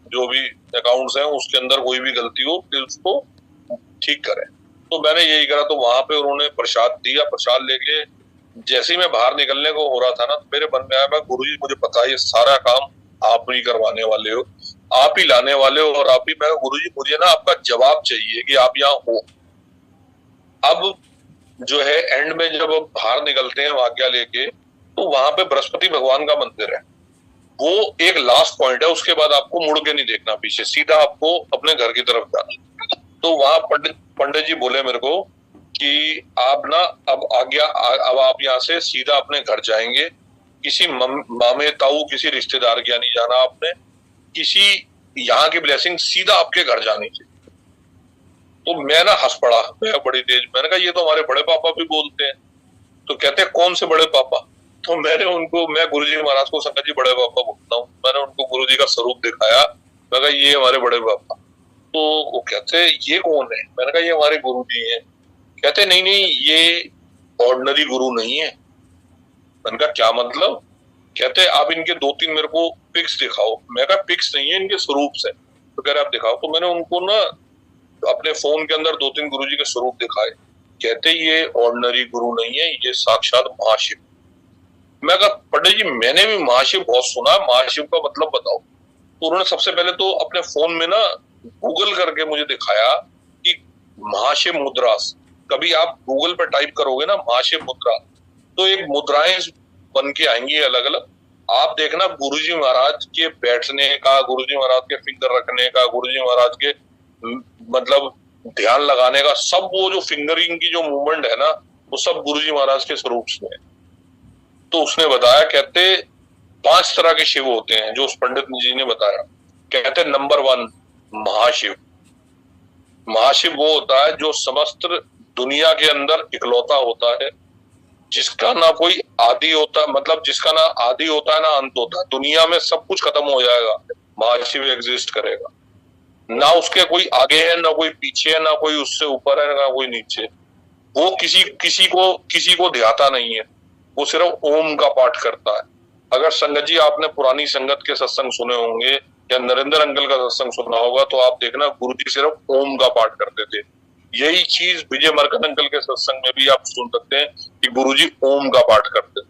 जो भी अकाउंट्स हैं उसके अंदर कोई भी गलती हो फिर उसको ठीक करें। तो मैंने यही करा, तो वहां पे उन्होंने प्रसाद दिया। प्रसाद लेके जैसे ही मैं बाहर निकलने को हो रहा था ना, तो मेरे मन में आया, मैं गुरुजी मुझे पता है ये सारा काम आप ही करवाने वाले हो, आप ही लाने वाले हो, और आप ही। मैं गुरुजी मुझे ना आपका जवाब चाहिए कि आप यहाँ हो। अब जो है एंड में जब हम बाहर निकलते हैं आज्ञा लेके, तो वहां पे बृहस्पति भगवान का मंदिर है, वो एक लास्ट पॉइंट है। उसके बाद आपको मुड़ के नहीं देखना पीछे, सीधा आपको अपने घर की तरफ जाना। तो वहां पंडित जी बोले मेरे को कि आप ना अब आज्ञा, अब आप यहाँ से सीधा अपने घर जाएंगे, किसी मामे ताऊ किसी रिश्तेदार के यहाँ नहीं जाना आपने, किसी यहाँ की ब्लेसिंग सीधा आपके घर जानी चाहिए। तो मैं ना हंस पड़ा, मैं बड़ी तेज। मैंने कहा ये तो हमारे बड़े पापा भी बोलते हैं। तो कहते हैं कौन से बड़े पापा? तो मैं गुरुजी महाराज को संगत जी बड़े पापा बोलता हूँ। मैंने उनको गुरुजी का स्वरूप दिखाया, मैं कहा ये हमारे बड़े पापा। तो वो कहते ये कौन है? मैंने कहा ये हमारे गुरु जी हैं। कहते नहीं नहीं, ये ऑर्डिनरी गुरु नहीं है। मैंने कहा क्या मतलब? कहते आप इनके 2-3 मेरे को पिक्स दिखाओ। मैं कहा पिक्स नहीं है, इनके स्वरूप से। तो कह रहे आप दिखाओ। तो मैंने उनको ना अपने फोन के अंदर 2-3 गुरुजी के स्वरूप दिखाए। कहते ये ऑर्डिनरी गुरु नहीं है, ये साक्षात महाशिव। मैं कहा पंडित जी मैंने भी महाशिव बहुत सुना, महाशिव का मतलब बताओ। तो उन्होंने सबसे पहले तो अपने फोन में ना गूगल करके मुझे दिखाया कि महाशिव मुद्रा। कभी आप गूगल पे टाइप करोगे ना महाशिव मुद्रा, तो एक मुद्राएं बन के आएंगी अलग अलग। आप देखना गुरुजी महाराज के बैठने का, गुरुजी महाराज के फिंगर रखने का, गुरुजी महाराज के मतलब ध्यान लगाने का, सब वो जो फिंगरिंग की जो मूवमेंट है ना, वो सब गुरुजी महाराज के स्वरूप में है। तो उसने बताया, कहते 5 तरह के शिव होते हैं जो उस पंडित जी ने बताया। कहते नंबर 1 महाशिव। महाशिव वो होता है जो समस्त दुनिया के अंदर इकलौता होता है, जिसका ना कोई आदि होता, मतलब जिसका ना आदि होता है ना अंत होता है। दुनिया में सब कुछ खत्म हो जाएगा, महाशिव एग्जिस्ट करेगा। ना उसके कोई आगे है, ना कोई पीछे है, ना कोई उससे ऊपर है, ना कोई नीचे। वो किसी को ध्याता नहीं है, वो सिर्फ ओम का पाठ करता है। अगर संगत जी आपने पुरानी संगत के सत्संग सुने होंगे या नरेंद्र अंकल का सत्संग सुना होगा, तो आप देखना गुरु जी सिर्फ ओम का पाठ करते थे। यही चीज विजय मरकन अंकल के सत्संग में भी आप सुन सकते हैं कि गुरु जी ओम का पाठ करते थे।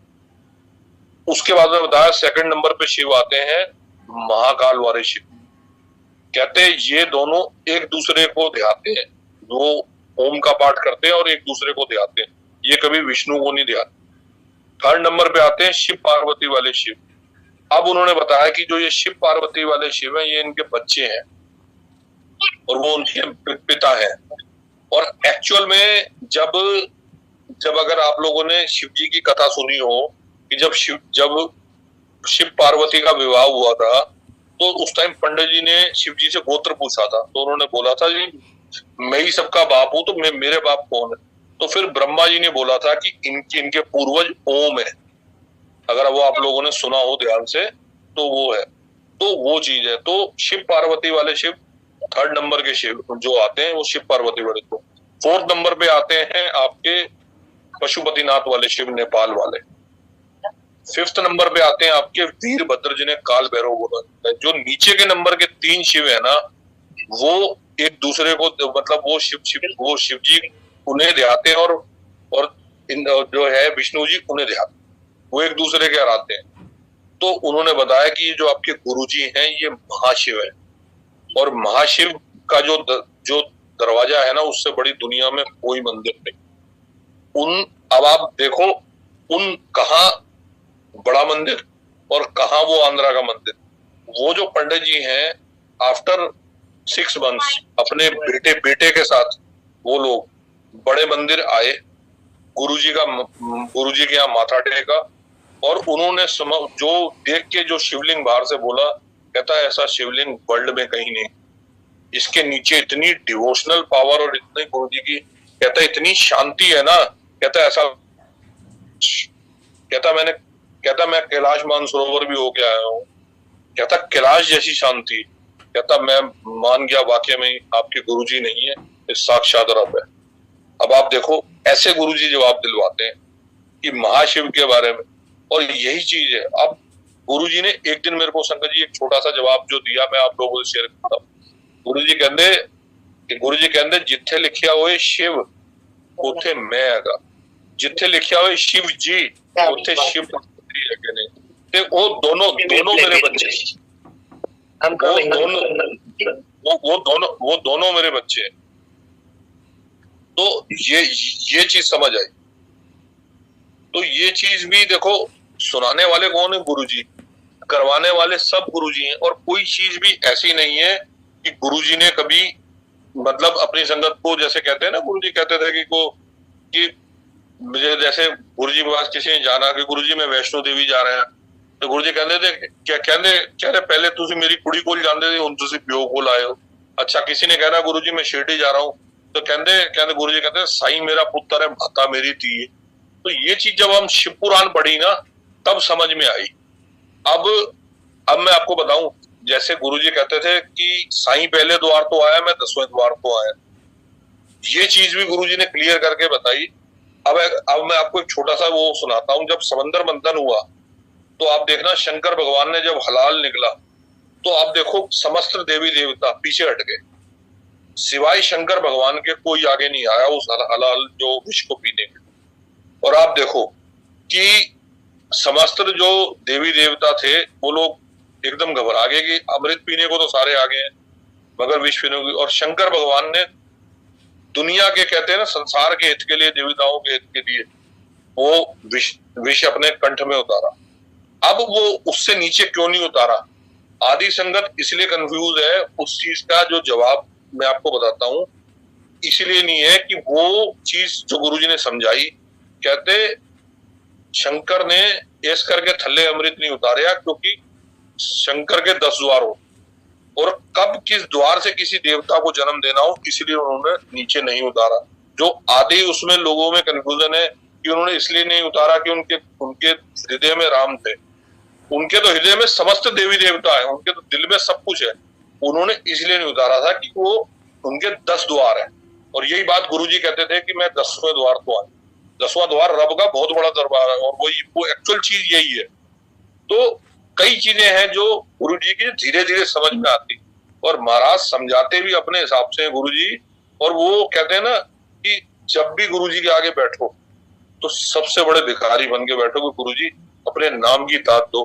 उसके बाद में बताया सेकंड नंबर पे शिव आते हैं महाकाल वाले शिव। कहते हैं ये दोनों एक दूसरे को ध्याते हैं, वो ओम का पाठ करते हैं और एक दूसरे को ध्याते हैं, ये कभी विष्णु को नहीं ध्याते। थर्ड नंबर पे आते हैं शिव पार्वती वाले शिव। अब उन्होंने बताया कि जो ये शिव पार्वती वाले शिव हैं, ये इनके बच्चे हैं और वो उनके पिता हैं। और एक्चुअल में जब अगर आप लोगों ने शिव जी की कथा सुनी हो कि जब शिव पार्वती का विवाह हुआ था, तो उस टाइम पंडित जी ने शिव जी से गोत्र पूछा था। तो उन्होंने बोला था जी मैं ही सबका बाप हूं, तो मेरे बाप कौन है? तो फिर ब्रह्मा जी ने बोला था कि इनके पूर्वज ओम है। अगर वो आप लोगों ने सुना हो ध्यान से, तो वो है, तो वो चीज है। तो शिव पार्वती वाले शिव थर्ड नंबर के शिव जो आते हैं, वो शिव पार्वती वाले। तो फोर्थ नंबर पे आते हैं आपके पशुपतिनाथ वाले शिव, नेपाल वाले। फिफ्थ नंबर पे आते हैं आपके वीरभद्र, जिन्हें काल भैरव बोला। जो नीचे के नंबर के 3 शिव है ना, वो एक दूसरे को, मतलब वो शिव जी उन्हें ध्याते हैं और जो है विष्णु जी उन्हें ध्याते, वो एक दूसरे के हराते हैं। तो उन्होंने बताया कि ये जो आपके गुरुजी हैं, ये महाशिव है, और महाशिव का जो दरवाजा है ना, उससे बड़ी दुनिया में कोई मंदिर नहीं। अब आप देखो उन कहाँ बड़ा मंदिर और कहाँ वो आंध्रा का मंदिर। वो जो पंडित जी हैं, आफ्टर 6 मंथ्स अपने बेटे के साथ वो लोग बड़े मंदिर आए, गुरुजी के यहाँ माथा टेका, और उन्होंने जो देख के जो शिवलिंग बाहर से बोला, कहता है ऐसा शिवलिंग वर्ल्ड में कहीं नहीं। इसके नीचे इतनी डिवोशनल पावर और इतनी गुरुजी की, कहता इतनी शांति है ना, कहता ऐसा, कहता मैं कैलाश मानसरोवर भी होके आया हूँ, कहता कैलाश जैसी शांति। कहता मैं मान गया वाकई में आपके गुरुजी नहीं है, ये साक्षात रब है। अब आप देखो ऐसे गुरुजी जवाब दिलवाते हैं कि महाशिव के बारे में, और यही चीज है। अब गुरुजी ने एक दिन मेरे को संगत जी एक छोटा सा जवाब जो दिया, मैं आप लोगों से शेयर करता हूँ। गुरुजी कि गुरु जी कहते जिथे लिखिया होए शिव उथे मैं हैगा, जिथे लिखिया होए शिव जी उथे शिव पार्वती हैगे ने। ते वो दोनों दोनों मेरे बच्चे, वो दोनों मेरे बच्चे। तो ये चीज समझ आई। तो ये चीज भी देखो, सुनाने वाले कौन है? गुरु जी। करवाने वाले सब गुरु जी हैं। और कोई चीज भी ऐसी नहीं है कि गुरु जी ने कभी मतलब अपनी संगत को, जैसे कहते हैं ना, गुरु जी कहते थे कि मुझे, जैसे गुरु जी के पास किसी ने जाना कि गुरु जी मैं वैष्णो देवी जा रहे हैं, तो गुरु जी कहते थे क्या कहते पहले तुम मेरी कुड़ी को जानते थे, हुण तुसीं प्यो को आए हो। अच्छा, किसी ने कहना गुरु जी मैं शिरडी जा रहा हूँ, तो कहते गुरु जी कहते साईं मेरा पुत्र है, माता मेरी थी। तो ये चीज जब हम शिव पुराण पढ़ी ना, तब समझ में आई। अब मैं आपको बताऊं, जैसे गुरुजी कहते थे कि साईं पहले द्वार तो आया, मैं 10वें द्वार तो आया। ये चीज भी गुरुजी ने क्लियर करके बताई। अब मैं आपको एक छोटा सा वो सुनाता हूं। जब समंदर मंथन हुआ तो आप देखना, शंकर भगवान ने जब हलाल निकला तो आप देखो समस्त देवी देवता पीछे हट गए, सिवाय शंकर भगवान के कोई आगे नहीं आया उस हलाल जो विष को पीने के। और आप देखो कि समस्त जो देवी देवता थे वो लोग एकदम घबरा गए कि अमृत पीने को तो सारे आ गए हैं, मगर विष पीने को। और शंकर भगवान ने दुनिया के, कहते हैं ना, संसार के हित के लिए, देवताओं के हित के लिए वो विष अपने कंठ में उतारा। अब वो उससे नीचे क्यों नहीं उतारा? आदि संगत इसलिए कंफ्यूज है। उस चीज का जो जवाब मैं आपको बताता हूं, इसलिए नहीं है कि वो चीज जो गुरुजी ने समझाई, कहते शंकर ने ऐस करके थल्ले अमृत नहीं उतारा, क्योंकि शंकर के 10 द्वार हो और कब किस द्वार से किसी देवता को जन्म देना हो, इसलिए उन्होंने नीचे नहीं उतारा। जो आदि उसमें लोगों में कंफ्यूजन है कि उन्होंने इसलिए नहीं उतारा कि उनके हृदय में राम थे। उनके तो हृदय में समस्त देवी देवता है, उनके तो दिल में सब कुछ है। उन्होंने इसलिए नहीं उतारा था कि वो उनके 10 द्वार है। और यही बात गुरुजी कहते थे कि मैं 10वें द्वार तो आया। 10वां द्वार रब का बहुत बड़ा दरबार है, और वो एक्चुअल चीज यही है। तो कई चीजें हैं जो गुरुजी की धीरे धीरे समझ में आती, और महाराज समझाते भी अपने हिसाब से गुरुजी। और वो कहते हैं ना कि जब भी गुरुजी के आगे बैठो तो सबसे बड़े भिखारी बन के बैठो कि गुरुजी अपने नाम की दात दो।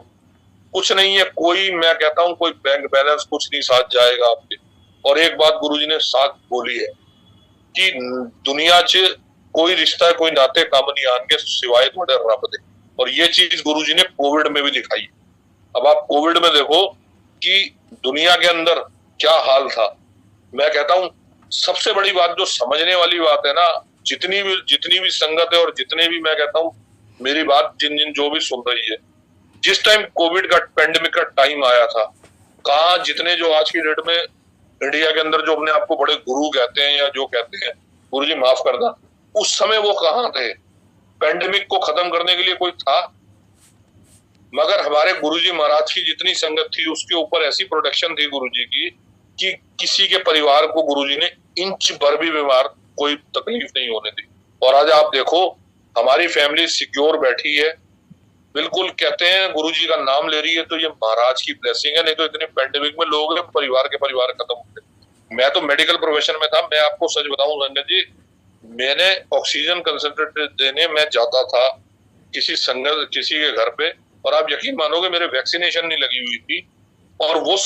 कुछ नहीं है, कोई, मैं कहता हूं, कोई बैंक बैलेंस कुछ नहीं साथ जाएगा आपके। और एक बात गुरुजी ने साथ बोली है कि दुनिया च कोई रिश्ता, कोई नाते काम नहीं आने सिवाय थोड़े रब दे। और ये चीज गुरुजी ने कोविड में भी दिखाई। अब आप कोविड में देखो कि दुनिया के अंदर क्या हाल था। मैं कहता हूं सबसे बड़ी बात जो समझने वाली बात है ना, जितनी भी संगत है और जितने भी, मैं कहता हूं, मेरी बात जिन जो भी सुन रही है, जिस टाइम कोविड का पेंडेमिक का टाइम आया था, कहा जितने जो आज की डेट में इंडिया के अंदर जो अपने आप को बड़े गुरु कहते हैं या जो कहते हैं, गुरुजी माफ करना, उस समय वो कहां थे? पेंडेमिक को खत्म करने के लिए कोई था? मगर हमारे गुरुजी महाराज की जितनी संगत थी उसके ऊपर ऐसी प्रोटेक्शन थी गुरुजी की कि किसी के परिवार को गुरुजी ने इंच भर भी बीमार कोई तकलीफ नहीं होने दी। और आज आप देखो हमारी फैमिली सिक्योर बैठी है, बिल्कुल, कहते हैं गुरुजी का नाम ले रही है, तो ये महाराज की ब्लेसिंग है। नहीं तो इतने पेंडेमिक में लोग परिवार के परिवार खत्म होते। मैं तो मेडिकल प्रोफेशन में था, मैं आपको सच बताऊं संजय जी, मैंने ऑक्सीजन कंसंट्रेटर देने में जाता था किसी के घर पे, और आप यकीन मानोगे मेरे वैक्सीनेशन नहीं लगी हुई थी, और वो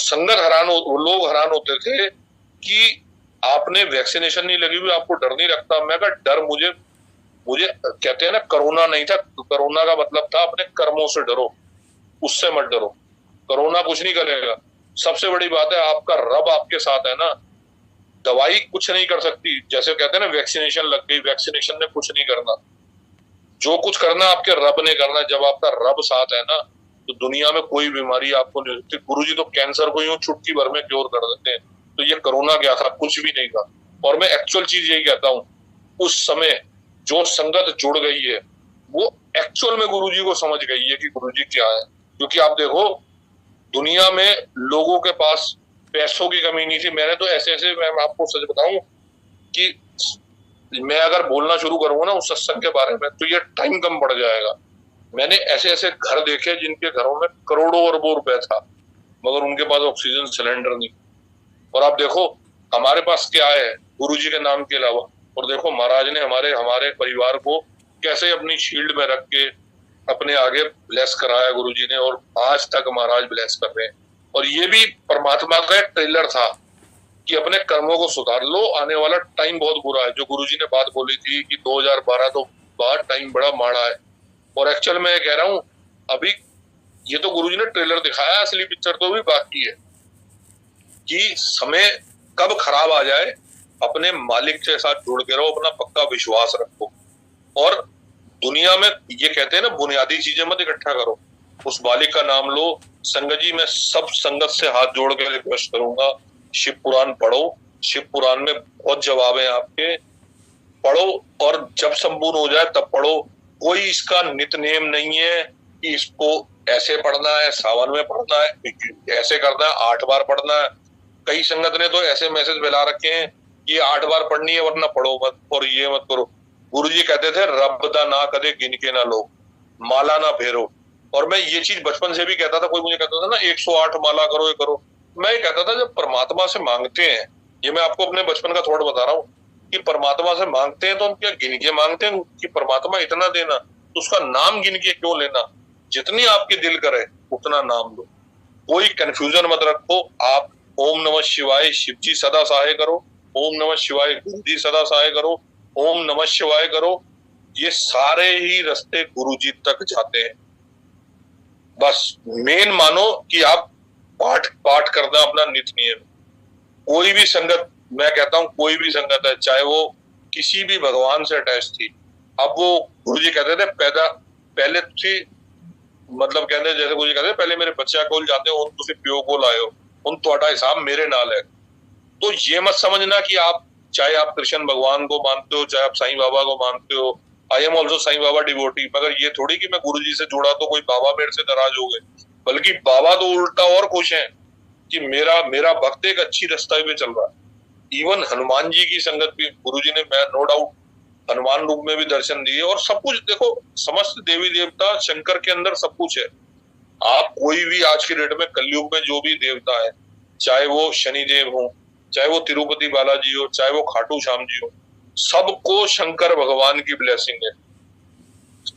लोग हैरान होते थे कि आपने वैक्सीनेशन नहीं लगी हुई, आपको डर नहीं लगता? मैं कहा डर मुझे कहते हैं ना, कोरोना नहीं था। कोरोना का मतलब था अपने कर्मों से डरो, उससे मत डरो, कोरोना कुछ नहीं करेगा। सबसे बड़ी बात है आपका रब आपके साथ है ना, दवाई कुछ नहीं कर सकती। जैसे कहते हैं ना वैक्सीनेशन लग गई, वैक्सीनेशन ने कुछ नहीं करना, जो कुछ करना आपके रब ने करना। जब आपका रब साथ है ना, तो दुनिया में कोई बीमारी आपको नहीं होती। गुरुजी तो कैंसर को यूं चुटकी भर में क्योर कर देते हैं, तो ये कोरोना क्या था? कुछ भी नहीं था। और मैं एक्चुअल चीज यही कहता हूँ, उस समय जो संगत जुड़ गई है वो एक्चुअल में गुरुजी को समझ गई है कि गुरुजी क्या है। क्योंकि आप देखो दुनिया में लोगों के पास पैसों की कमी नहीं थी। मैंने तो ऐसे मैं आपको सच बताऊं कि मैं अगर बोलना शुरू करूंगा ना उस सत्संग के बारे में, तो ये टाइम कम पड़ जाएगा। मैंने ऐसे घर देखे जिनके घरों में करोड़ों अरबों रुपए था, मगर उनके पास ऑक्सीजन सिलेंडर नहीं। और आप देखो हमारे पास क्या है गुरुजी के नाम के अलावा? और देखो महाराज ने हमारे हमारे परिवार को कैसे अपनी शील्ड में रख के अपने आगे ब्लेस कराया गुरुजी ने, और आज तक महाराज ब्लेस कर रहे हैं। और ये भी परमात्मा का एक ट्रेलर था कि अपने कर्मों को सुधार लो, आने वाला टाइम बहुत बुरा है। जो गुरुजी ने बात बोली थी कि 2012 तो बाद टाइम बड़ा माड़ा है, और एक्चुअल में कह रहा हूं अभी ये तो गुरुजी ने ट्रेलर दिखाया, असली पिक्चर तो भी बाकी है कि समय कब खराब आ जाए। अपने मालिक के साथ जुड़ के रहो, अपना पक्का विश्वास रखो, और दुनिया में ये कहते हैं ना बुनियादी चीजें मत इकट्ठा करो, उस मालिक का नाम लो। संगत जी मैं सब संगत से हाथ जोड़ के रिक्वेस्ट करूंगा, शिव पुराण पढ़ो। शिव पुराण में बहुत जवाब है आपके, पढ़ो, और जब संपूर्ण हो जाए तब पढ़ो। कोई इसका नित नेम नहीं है कि इसको ऐसे पढ़ना है, सावन में पढ़ना है, ऐसे करना है, 8 बार पढ़ना है। कई संगत ने तो ऐसे मैसेज फैला रखे हैं कि 8 बार पढ़नी है वरना पढ़ो मत, और ये मत करो। गुरुजी कहते थे रब दा ना कदे गिन के ना लो, माला ना फेरो। और मैं ये चीज बचपन से भी कहता था, कोई मुझे कहता था ना 108 माला करो, ये करो। मैं ये कहता था जब परमात्मा से मांगते हैं, ये मैं आपको अपने बचपन का थोड़ा बता रहा हूँ कि परमात्मा से मांगते हैं तो हम क्या गिन के मांगते हैं कि परमात्मा इतना देना, तो उसका नाम गिन के क्यों लेना? जितनी आपके दिल करे उतना नाम लो, कोई कंफ्यूजन मत रखो। आप ओम नमः शिवाय शिव जी सदा सहाय करो, ओम नमः शिवाय गुरु जी सदा सहाय करो, ओम नमः शिवाय करो। ये सारे ही रास्ते गुरु जी तक जाते हैं। बस मेन मानो कि आप पाठ पाठ करना अपना नित्य नियम। कोई भी संगत, मैं कहता हूं कोई भी संगत है, चाहे वो किसी भी भगवान से अटैच थी, अब वो गुरुजी कहते थे पहले थी, मतलब कहते जैसे गुरुजी कहते पहले मेरे बच्चा कोल जाते हो तुम प्यो को लाए हो, उन ਤੁਹਾਡਾ हिसाब मेरे नाल है। तो ये मत समझना कि आप चाहे आप कृष्ण भगवान को मानते हो, चाहे आप साईं बाबा को मानते हो, I am also Sai Baba devotee, मगर ये थोड़ी कि मैं गुरुजी से जुड़ा तो कोई बाबा मेरे से नाराज हो गए, बल्कि बाबा तो उल्टा और खुश हैं कि मेरा भक्त एक अच्छी रास्ते पे चल रहा है। इवन हनुमान जी की संगत भी गुरुजी ने, मैं नो डाउट हनुमान रूप में भी दर्शन दिए, और सब कुछ देखो, समस्त देवी देवता शंकर के अंदर सब कुछ है। आप कोई भी आज के डेट में कलयुग में जो भी देवता है, चाहे वो शनिदेव हो, चाहे वो तिरुपति बालाजी हो, चाहे वो खाटू श्याम जी हो, सबको शंकर भगवान की ब्लेसिंग है।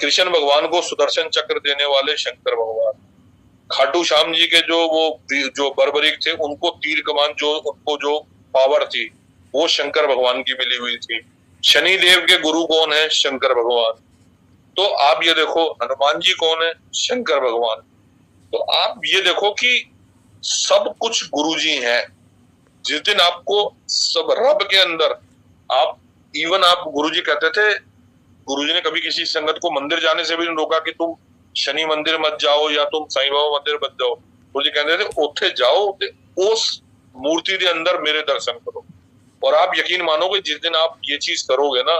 कृष्ण भगवान को सुदर्शन चक्र देने वाले शंकर भगवान, खाटू श्याम जी के जो बर्बरीक थे उनको तीर कमान उनको जो पावर थी वो शंकर भगवान की मिली हुई थी। शनि देव के गुरु कौन है? शंकर भगवान। तो आप ये देखो हनुमान जी कौन है? शंकर भगवान। तो आप ये देखो कि सब कुछ गुरु जी हैं। जिस दिन आपको सब रब के अंदर आप इवन आप गुरुजी कहते थे, गुरुजी ने कभी किसी संगत को मंदिर जाने से भी नहीं रोका कि तुम शनि मंदिर मत जाओ या तुम साईं बाबा मंदिर मत जाओ। गुरुजी कहते थे उत्थे जाओ, उस मूर्ति के अंदर मेरे दर्शन करो। और आप यकीन मानोगे जिस दिन आप ये चीज करोगे ना,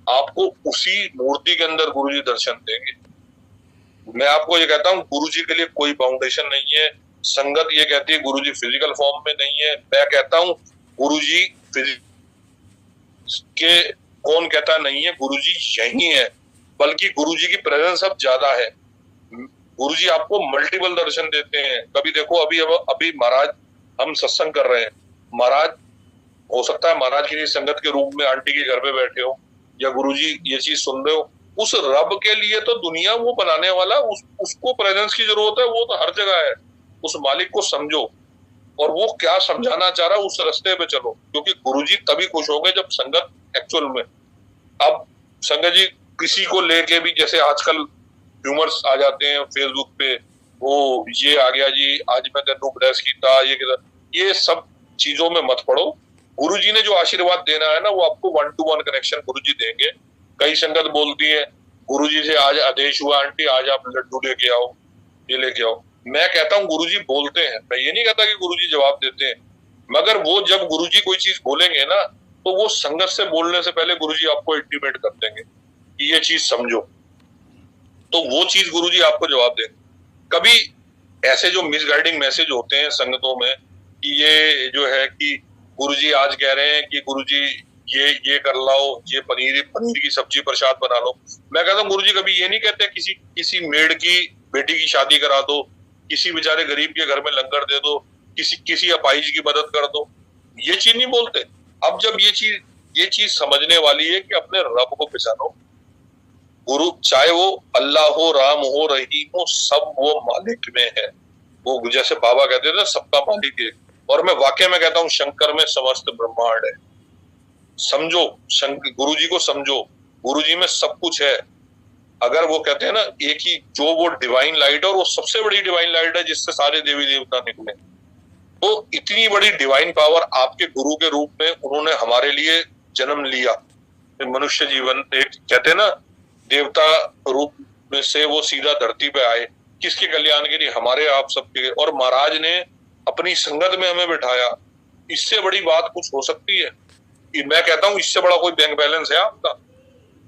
आपको उसी मूर्ति के अंदर गुरुजी दर्शन देंगे। मैं आपको ये कहता हूँ गुरुजी के लिए कोई बाउंडेशन नहीं है। संगत ये कहती है गुरुजी फिजिकल फॉर्म में नहीं है, मैं कहता हूँ गुरुजी के कौन कहता नहीं है, गुरुजी यही है, बल्कि गुरुजी की प्रेजेंस अब ज्यादा है। गुरुजी आपको मल्टीपल दर्शन देते हैं। कभी देखो अभी महाराज हम सत्संग कर रहे हैं, महाराज हो सकता है महाराज किसी संगत के रूप में आंटी के घर पे बैठे हो या गुरुजी ये चीज सुन रहे हो, उस रब के लिए तो दुनिया वो बनाने वाला, उसको प्रेजेंस की जरूरत है, वो तो हर जगह है। उस मालिक को समझो और वो क्या समझाना चाह रहा है उस रास्ते पे चलो, क्योंकि गुरुजी तभी खुश होंगे जब संगत एक्चुअल में। अब संगत जी किसी को लेके भी जैसे आजकल ह्यूमर्स आ जाते हैं फेसबुक पे, वो ये आ गया जी आज मैं तेनू ब्लेस कीता, ये सब चीजों में मत पड़ो। गुरुजी ने जो आशीर्वाद देना है ना वो आपको 1-to-1 कनेक्शन गुरुजी देंगे। कई संगत बोलती है गुरुजी से आज आदेश हुआ आंटी आज आप लड्डू लेके आओ, ये लेके आओ। मैं कहता हूँ गुरुजी बोलते हैं, मैं ये नहीं कहता कि गुरुजी जवाब देते हैं, मगर वो जब गुरुजी कोई चीज बोलेंगे ना तो वो संगत से बोलने से पहले गुरुजी आपको इंटीमेट कर देंगे कि ये चीज समझो, तो वो चीज गुरुजी आपको जवाब देंगे। कभी ऐसे जो मिसगाइडिंग मैसेज होते हैं संगतों में कि ये जो है कि गुरुजी आज कह रहे हैं कि गुरुजी ये कर लाओ, ये पनीर की सब्जी प्रसाद बना लो। मैं कहता हूँ गुरुजी कभी ये नहीं कहते किसी मेड की बेटी की शादी करा दो, किसी बेचारे गरीब के घर में लंगर दे दो, किसी अपाहिज की मदद कर दो। ये चीज नहीं बोलते। अब जब ये चीज समझने वाली है कि अपने रब को पहचानो। गुरु चाहे वो अल्लाह हो, राम हो, रहीम हो, सब वो मालिक में है। वो जैसे बाबा कहते थे सबका मालिक है, और मैं वाकई में कहता हूँ शंकर में समस्त ब्रह्मांड है। समझो, गुरु जी को समझो, गुरु जी में सब कुछ है। अगर वो कहते हैं ना एक ही जो वो डिवाइन लाइट है, और वो सबसे बड़ी डिवाइन लाइट है जिससे सारे देवी देवता निकले, तो इतनी बड़ी डिवाइन पावर आपके गुरु के रूप में उन्होंने हमारे लिए जन्म लिया। मनुष्य जीवन एक कहते हैं ना देवता रूप में से वो सीधा धरती पे आए, किसके कल्याण के लिए? हमारे आप सबके। और महाराज ने अपनी संगत में हमें बिठाया। इससे बड़ी बात कुछ हो सकती है? मैं कहता हूं इससे बड़ा कोई बैंक बैलेंस है आपका?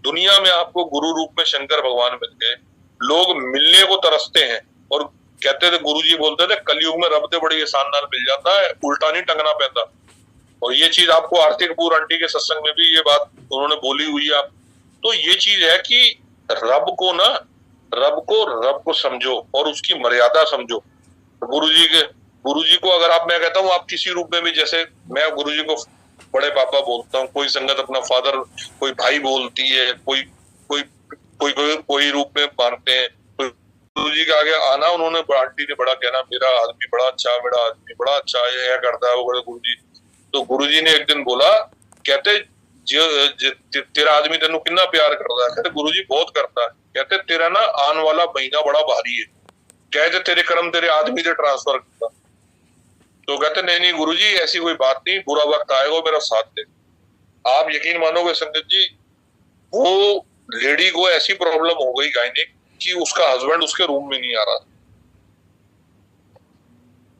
दुनिया में आपको गुरु रूप में शंकर भगवान मिल गए, लोग मिलने को तरसते हैं, और कहते थे गुरु जी बोलते थे कलयुग में रब ते बड़ी आसान नाल मिल जाता है, उल्टा नहीं टंगना पैदा। और ये चीज आपको आर्थिक पूर आंटी के सत्संग में भी ये बात उन्होंने बोली हुई है। आप तो ये चीज है कि रब को समझो और उसकी मर्यादा समझो। गुरु जी को अगर आप, मैं कहता हूँ आप किसी रूप में भी, जैसे मैं गुरु जी को बड़े पापा बोलता हूँ, कोई संगत अपना फादर, कोई भाई बोलती है, कोई कोई कोई कोई, कोई रूप में मानते हैं। गुरु जी के आगे आना, उन्होंने आंटी ने बड़ा कहना मेरा आदमी बड़ा अच्छा, मेरा आदमी बड़ा अच्छा, ये करता है वो करता। गुरु जी तो गुरु जी ने एक दिन बोला, कहते तेरा आदमी तेनू कितना प्यार करता है? कहते गुरु जी बहुत करता है। कहते तेरा ना आने वाला महीना बड़ा भारी है, कहते तेरे कर्म तेरे आदमी से ट्रांसफर करता। तो कहते नहीं नहीं गुरु जी ऐसी कोई बात नहीं, बुरा वक्त आएगा मेरा साथ दे। आप यकीन मानोगे संगत जी, वो लेडी को ऐसी प्रॉब्लम हो गई गायनिक कि उसका हस्बैंड उसके रूम में नहीं आ रहा।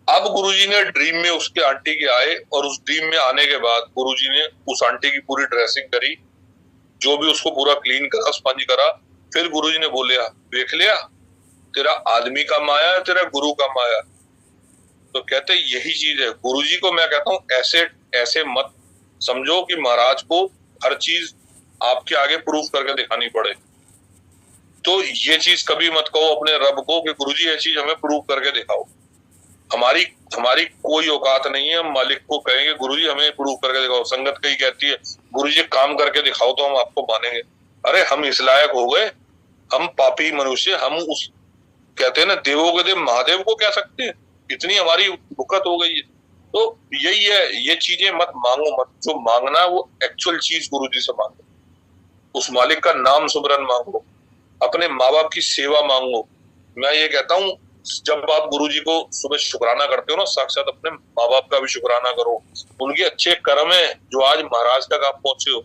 अब गुरुजी ने ड्रीम में उसके आंटी के आए, और उस ड्रीम में आने के बाद गुरुजी ने उस आंटी की पूरी ड्रेसिंग करी, जो भी उसको पूरा क्लीन करा, स्पंज करा। फिर गुरुजी ने बोलिया देख लिया तेरा आदमी का माया है, तेरा गुरु का माया। तो कहते यही चीज है। गुरुजी को मैं कहता हूँ ऐसे ऐसे मत समझो कि महाराज को हर चीज आपके आगे प्रूफ करके दिखानी पड़े। तो ये चीज कभी मत कहो अपने रब को कि गुरुजी ये चीज हमें प्रूफ करके दिखाओ। हमारी हमारी कोई औकात नहीं है। हम मालिक को कहेंगे गुरुजी हमें प्रूव करके दिखाओ। संगत कहीं कहती है गुरुजी काम करके दिखाओ तो हम आपको मानेंगे। अरे हम इस लायक हो गए, हम पापी मनुष्य, हम उस कहते हैं ना देवों के देव महादेव को कह सकते हैं, इतनी हमारी भुकत हो गई है। तो यही है, ये चीजें मत मांगो, मत जो मांगना है वो एक्चुअल चीज गुरुजी से मांगो। उस मालिक का नाम सुमरन मांगो, अपने माँ बाप की सेवा मांगो। मैं ये कहता हूँ जब आप गुरुजी को सुबह शुक्राना करते हो ना, साक्षात अपने माँ बाप का भी शुक्राना करो। उनके अच्छे कर्म है जो आज महाराज तक आप पहुंचे हो।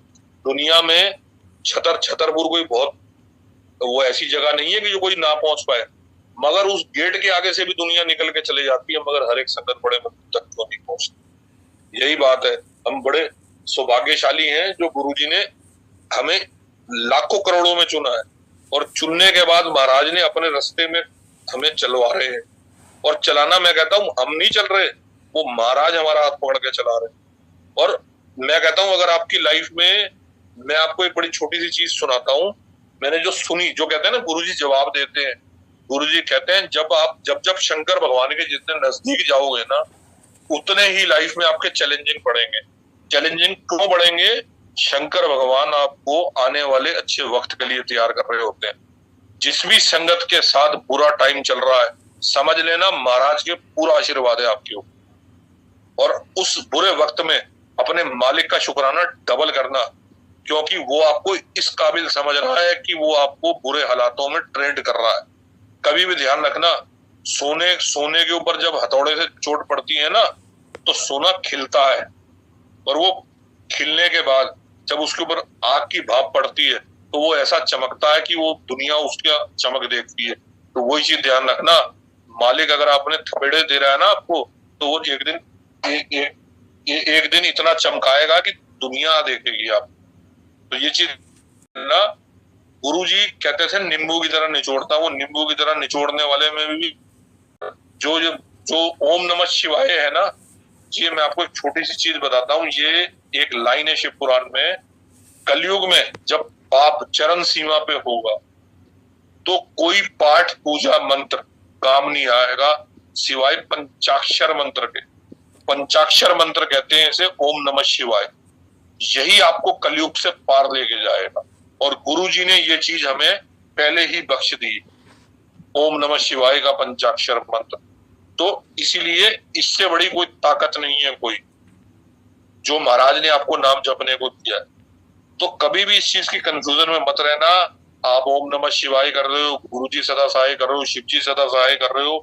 दुनिया में छतरपुर कोई बहुत वो ऐसी जगह नहीं है कि जो कोई ना पहुंच पाए, मगर उस गेट के आगे से भी दुनिया निकल के चले जाती है, मगर हर एक संगत बड़े मंदिर तक तो नहीं पहुंचती। यही बात है, हम बड़े सौभाग्यशाली हैं जो गुरुजी ने हमें लाखों करोड़ों में चुना है, और चुनने के बाद महाराज ने अपने रास्ते में हमें चलवा रहे हैं। और चलाना मैं कहता हूँ हम नहीं चल रहे, वो महाराज हमारा हाथ पकड़ के चला रहे। और मैं कहता हूँ अगर आपकी लाइफ में, मैं आपको एक बड़ी छोटी सी चीज सुनाता हूँ, मैंने जो सुनी, जो कहते हैं ना गुरुजी जवाब देते हैं। गुरुजी कहते हैं जब शंकर भगवान के जितने नजदीक जाओगे ना, उतने ही लाइफ में आपके चैलेंजिंग बढ़ेंगे। चैलेंजिंग क्यों बढ़ेंगे? शंकर भगवान आपको आने वाले अच्छे वक्त के लिए तैयार कर रहे होते हैं। जिस भी संगत के साथ बुरा टाइम चल रहा है, समझ लेना महाराज के पूरा आशीर्वाद है आपके ऊपर। और उस बुरे वक्त में अपने मालिक का शुक्राना डबल करना, क्योंकि वो आपको इस काबिल समझ रहा है कि वो आपको बुरे हालातों में ट्रेंड कर रहा है। कभी भी ध्यान रखना, सोने के ऊपर जब हथौड़े से चोट पड़ती है ना, तो सोना खिलता है, और वो खिलने के बाद जब उसके ऊपर आग की भाप पड़ती है तो वो ऐसा चमकता है कि वो दुनिया उसका चमक देखती है। तो वही चीज ध्यान रखना, मालिक अगर आपने थपेड़े दे रहा है ना आपको, तो वो एक दिन इतना चमकाएगा कि दुनिया देखेगी आप। तो ये चीज ना, गुरुजी कहते थे नींबू की तरह निचोड़ता, वो नींबू की तरह निचोड़ने वाले में भी जो ओम नमः शिवाय है ना, ये मैं आपको एक छोटी सी चीज बताता हूँ। ये एक लाइन है शिव पुराण में, कलयुग में जब पाप चरण सीमा पे होगा तो कोई पाठ पूजा मंत्र काम नहीं आएगा सिवाय पंचाक्षर मंत्र के। पंचाक्षर मंत्र कहते हैं इसे, ओम नमः शिवाय। यही आपको कलयुग से पार लेके जाएगा, और गुरु जी ने ये चीज हमें पहले ही बख्श दी, ओम नमः शिवाय का पंचाक्षर मंत्र। तो इसीलिए इससे बड़ी कोई ताकत नहीं है कोई, जो महाराज ने आपको नाम जपने को दिया है। तो कभी भी इस चीज की कंफ्यूजन में मत रहना। आप ओम नमः शिवाय कर रहे हो, गुरु जी सदा सहाय कर रहे हो, शिव जी सदा सहाय कर रहे हो,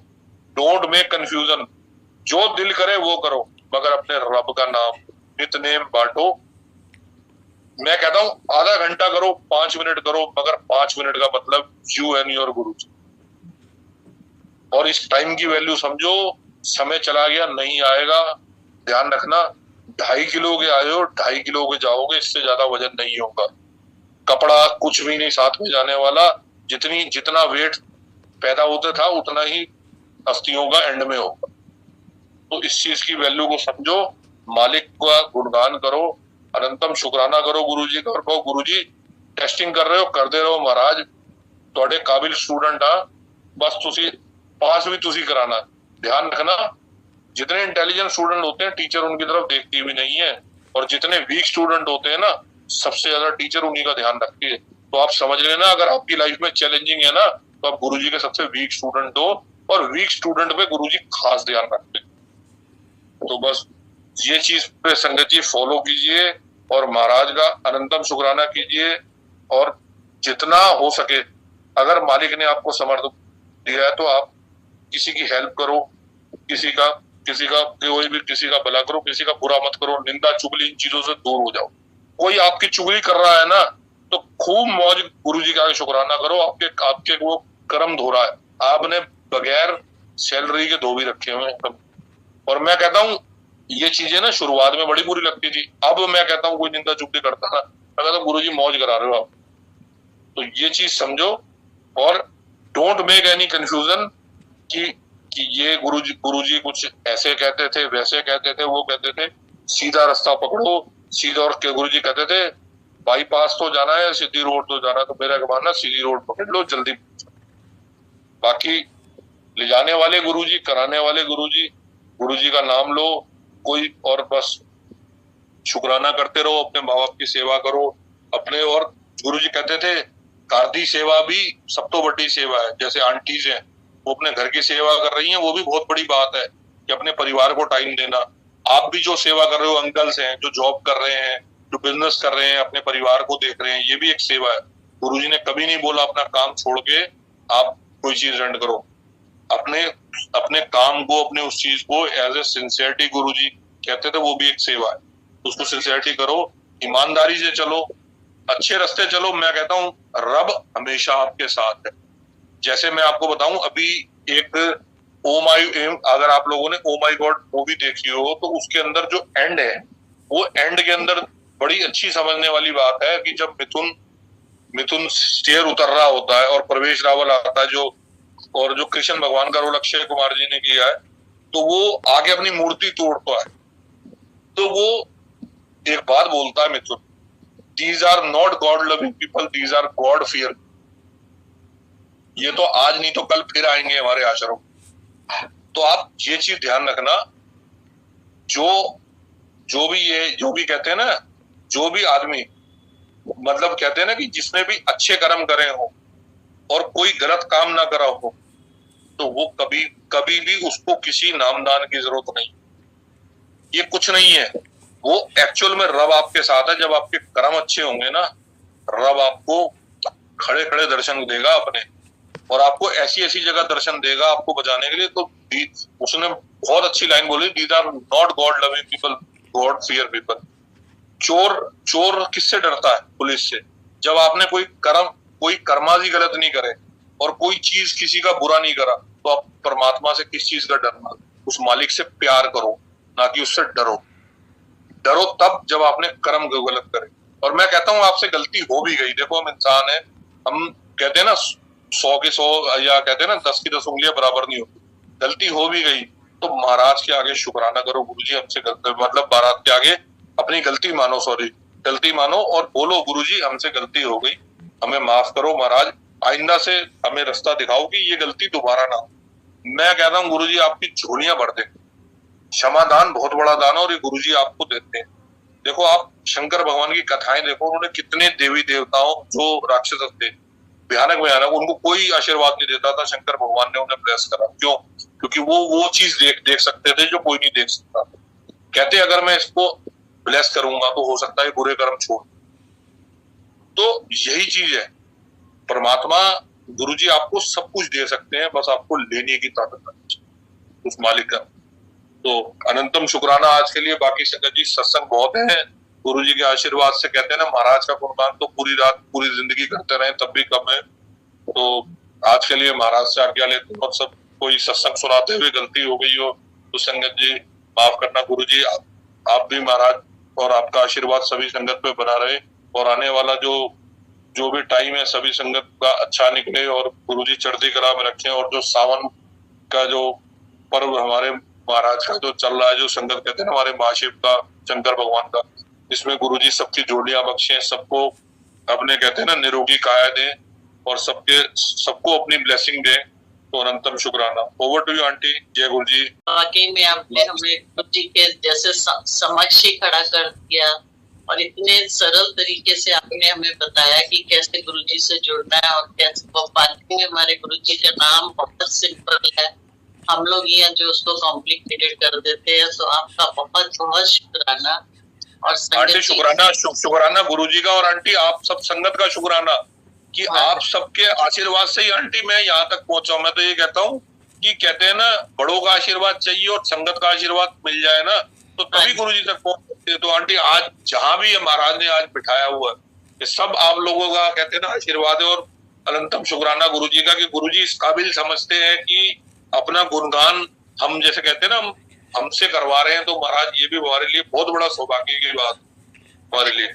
डोंट मेक कंफ्यूजन। जो दिल करे वो करो, मगर अपने रब का नाम नितनेम बांटो। मैं कहता हूं आधा घंटा करो, 5 मिनट करो, मगर 5 मिनट का मतलब यू एंड योर गुरु जी। और इस टाइम की वैल्यू समझो, समय चला गया, नहीं आएगा। ध्यान रखना, 2.5 किलो के आए हो, 2.5 किलो के जाओगे, इससे ज्यादा वजन नहीं होगा। कपड़ा कुछ भी नहीं साथ में जाने वाला। जितना वेट पैदा होता था उतना ही अस्थियों का एंड में होगा। तो इस चीज की वैल्यू को समझो, मालिक का गुणगान करो, अनंतम शुक्राना करो गुरु जी का, और कहो गुरु जी टेस्टिंग कर रहे हो, करते रहो महाराज, थोड़े काबिल स्टूडेंट आ, बस तुसी पास भी तुसी कराना। ध्यान रखना, जितने इंटेलिजेंट स्टूडेंट होते हैं टीचर उनकी तरफ देखती भी नहीं है, और जितने वीक स्टूडेंट होते हैं ना, सबसे ज्यादा टीचर उन्हीं का ध्यान रखती है। तो आप समझ लेना, अगर आपकी लाइफ में चैलेंजिंग है ना, तो आप गुरुजी के सबसे वीक स्टूडेंट हो, और वीक स्टूडेंट पे गुरुजी खास ध्यान रखते हैं। तो बस ये चीज पे संगत जी फॉलो कीजिए, और महाराज का अनंतम शुक्राना कीजिए, और जितना हो सके अगर मालिक ने आपको समर्थ दिया है तो आप किसी की हेल्प करो, किसी का कोई भी किसी का भला करो, किसी का बुरा मत करो। निंदा चुगली इन चीजों से दूर हो जाओ। कोई आपकी चुगली कर रहा है ना, तो खूब मौज गुरु जी का शुक्राना करो, आपके वो कर्म धो रहा है। आपने बगैर सैलरी के धोबी रखे हुए हैं। और मैं कहता हूँ ये चीजें ना शुरुआत में बड़ी बुरी लगती थी, अब मैं कहता हूँ कोई निंदा चुगली करता ना, मैं कहता हूँ गुरु जी मौज करा रहे हो आप। तो ये चीज समझो, और डोंट मेक एनी कंफ्यूजन कि ये गुरु जी कुछ ऐसे कहते थे, वैसे कहते थे, वो कहते थे। सीधा रास्ता पकड़ो, सीधा। और गुरु जी कहते थे बाईपास तो जाना है, सीधी रोड तो जाना है, तो मेरा मानना सीधी रोड पकड़ लो, जल्दी। बाकी ले जाने वाले गुरु जी, कराने वाले गुरु जी का नाम लो कोई, और बस शुक्राना करते रहो, अपने माँ बाप की सेवा करो अपने। और गुरु जी कहते थे कारदी सेवा भी सब तो बड़ी सेवा है। जैसे आंटीज हैं, वो अपने घर की सेवा कर रही हैं, वो भी बहुत बड़ी बात है कि अपने परिवार को टाइम देना। आप भी जो सेवा कर रहे हो, अंकल्स हैं जो जॉब कर रहे हैं, जो बिजनेस कर रहे हैं, अपने परिवार को देख रहे हैं, ये भी एक सेवा है। गुरुजी ने कभी नहीं बोला अपना काम छोड़ के आप कोई चीज रन करो। अपने काम को, अपने उस चीज को एज ए सिंसियरिटी गुरुजी कहते थे, वो भी एक सेवा है। उसको सिंसियरिटी करो, ईमानदारी से चलो, अच्छे रास्ते चलो। मैं कहता हूँ रब हमेशा आपके साथ है। जैसे मैं आपको बताऊं, अभी एक अगर आप लोगों ने ओ माई गॉड मूवी देखी हो, तो उसके अंदर जो एंड है, वो एंड के अंदर बड़ी अच्छी समझने वाली बात है कि जब मिथुन स्टेयर उतर रहा होता है और प्रवेश रावल आता है, जो कृष्ण भगवान का रोल अक्षय कुमार जी ने किया है, तो वो आगे अपनी मूर्ति तोड़ता है, तो वो एक बात बोलता है Mithun, these are not God loving people, these are God fear. ये तो आज नहीं तो कल फिर आएंगे हमारे आश्रम। तो आप ये चीज ध्यान रखना, जो भी कहते हैं ना, जो भी आदमी मतलब कहते हैं ना कि जिसने भी अच्छे कर्म करे हो और कोई गलत काम ना करा हो, तो वो कभी भी उसको किसी नामदान की जरूरत नहीं। ये कुछ नहीं है, वो एक्चुअल में रब आपके साथ है। जब आपके कर्म अच्छे होंगे ना, रब आपको खड़े खड़े दर्शन देगा अपने, और आपको ऐसी ऐसी जगह दर्शन देगा आपको बचाने के लिए। तो उसने बहुत अच्छी लाइन बोली, these are not God loving people, God fear people. चोर किससे डरता है? पुलिस से। जब आपने कोई कर्माजी गलत नहीं करे और कोई चीज किसी का बुरा नहीं करा, तो आप परमात्मा से किस चीज का डरना? उस मालिक से प्यार करो, ना कि उससे डरो तब जब आपने कर्म को गलत करे। और मैं कहता हूं आपसे गलती हो भी गई, देखो हम इंसान है, हम कहते हैं ना 100 की 100, या कहते हैं ना 10 की 10 उंगलियां बराबर नहीं होती। गलती हो भी गई तो महाराज के आगे शुक्राना करो, गुरुजी हमसे मतलब महाराज के आगे अपनी गलती मानो और बोलो गुरुजी हमसे गलती हो गई, हमें माफ करो महाराज, आइंदा से हमें रास्ता दिखाओ कि ये गलती दोबारा ना हो। मैं कहता हूँ गुरुजी आपकी झोलियां भर दे, क्षमादान बहुत बड़ा दान है और ये गुरुजी आपको देते हैं। देखो आप शंकर भगवान की कथाएं देखो, उन्होंने कितने देवी देवताओं जो राक्षस थे भयानक भयानक, उनको कोई आशीर्वाद नहीं देता था, शंकर भगवान ने उन्हें ब्लेस करा। क्यों? क्योंकि वो चीज देख सकते थे जो कोई नहीं देख सकता। कहते अगर मैं इसको ब्लेस करूंगा तो हो सकता है बुरे कर्म छोड़। तो यही चीज है, परमात्मा गुरुजी आपको सब कुछ दे सकते हैं, बस आपको लेने की ताकत उस मालिक का। तो अनंतम शुक्राना आज के लिए। बाकी संगत जी सत्संग बहुत है, गुरुजी के आशीर्वाद से कहते हैं ना, महाराज का गुणगान तो पूरी रात पूरी जिंदगी करते रहे तब भी कम है। तो आज के लिए महाराज से आज्ञा लेते हैं, और सब कोई सत्संग सुनाते हुए गलती हो गई हो तो संगत जी माफ करना। गुरुजी आप भी महाराज और आपका आशीर्वाद सभी संगत पे बना रहे, और आने वाला जो भी टाइम है सभी संगत का अच्छा निकले, और गुरुजी चढ़ती कला में रखें। और जो सावन का जो पर्व हमारे महाराज का जो चल रहा है, जो संगत कहते हैं ना हमारे महाशिव का, शंकर भगवान का, इसमें गुरुजी सबकी जोड़ियां बख्शें, सबको अपने कहते हैं ना निरोगी काया दें, और सबको अपनी ब्लेसिंग दें। तो अनंतम शुक्राना। Over to you aunty. जय गुरुजी। वाकई में आपने हमें गुरुजी के जैसे समक्ष ही खड़ा कर दिया, और इतने सरल तरीके से आपने हमें बताया कि कैसे गुरुजी से जुड़ना है, और कैसे वो पालकी में हमारे गुरुजी का नाम बहुत सिंपल है, हम लोग यहाँ जो उसको कॉम्प्लिकेटेड कर देते हैं। तो आपका बहुत बहुत शुक्राना। और आंटी शुक्राना गुरुजी का, और आंटी आप सब संगत का शुक्राना कि आप सबके आशीर्वाद से ही आंटी मैं यहाँ तक पहुंचा। मैं तो ये कहता हूँ कि कहते हैं ना बड़ों का आशीर्वाद चाहिए और संगत का आशीर्वाद मिल जाए ना तो तभी गुरुजी तक पहुंच सकते। तो आंटी आज जहां भी महाराज ने आज बिठाया हुआ है, ये सब आप लोगों का कहते हैं ना आशीर्वाद है, और अनंतम शुक्राना गुरुजी का कि गुरुजी इस काबिल समझते हैं कि अपना गुणगान हम जैसे कहते हैं ना हमसे करवा रहे हैं। तो महाराज ये भी हमारे लिए बहुत बड़ा सौभाग्य की बात हमारे लिए।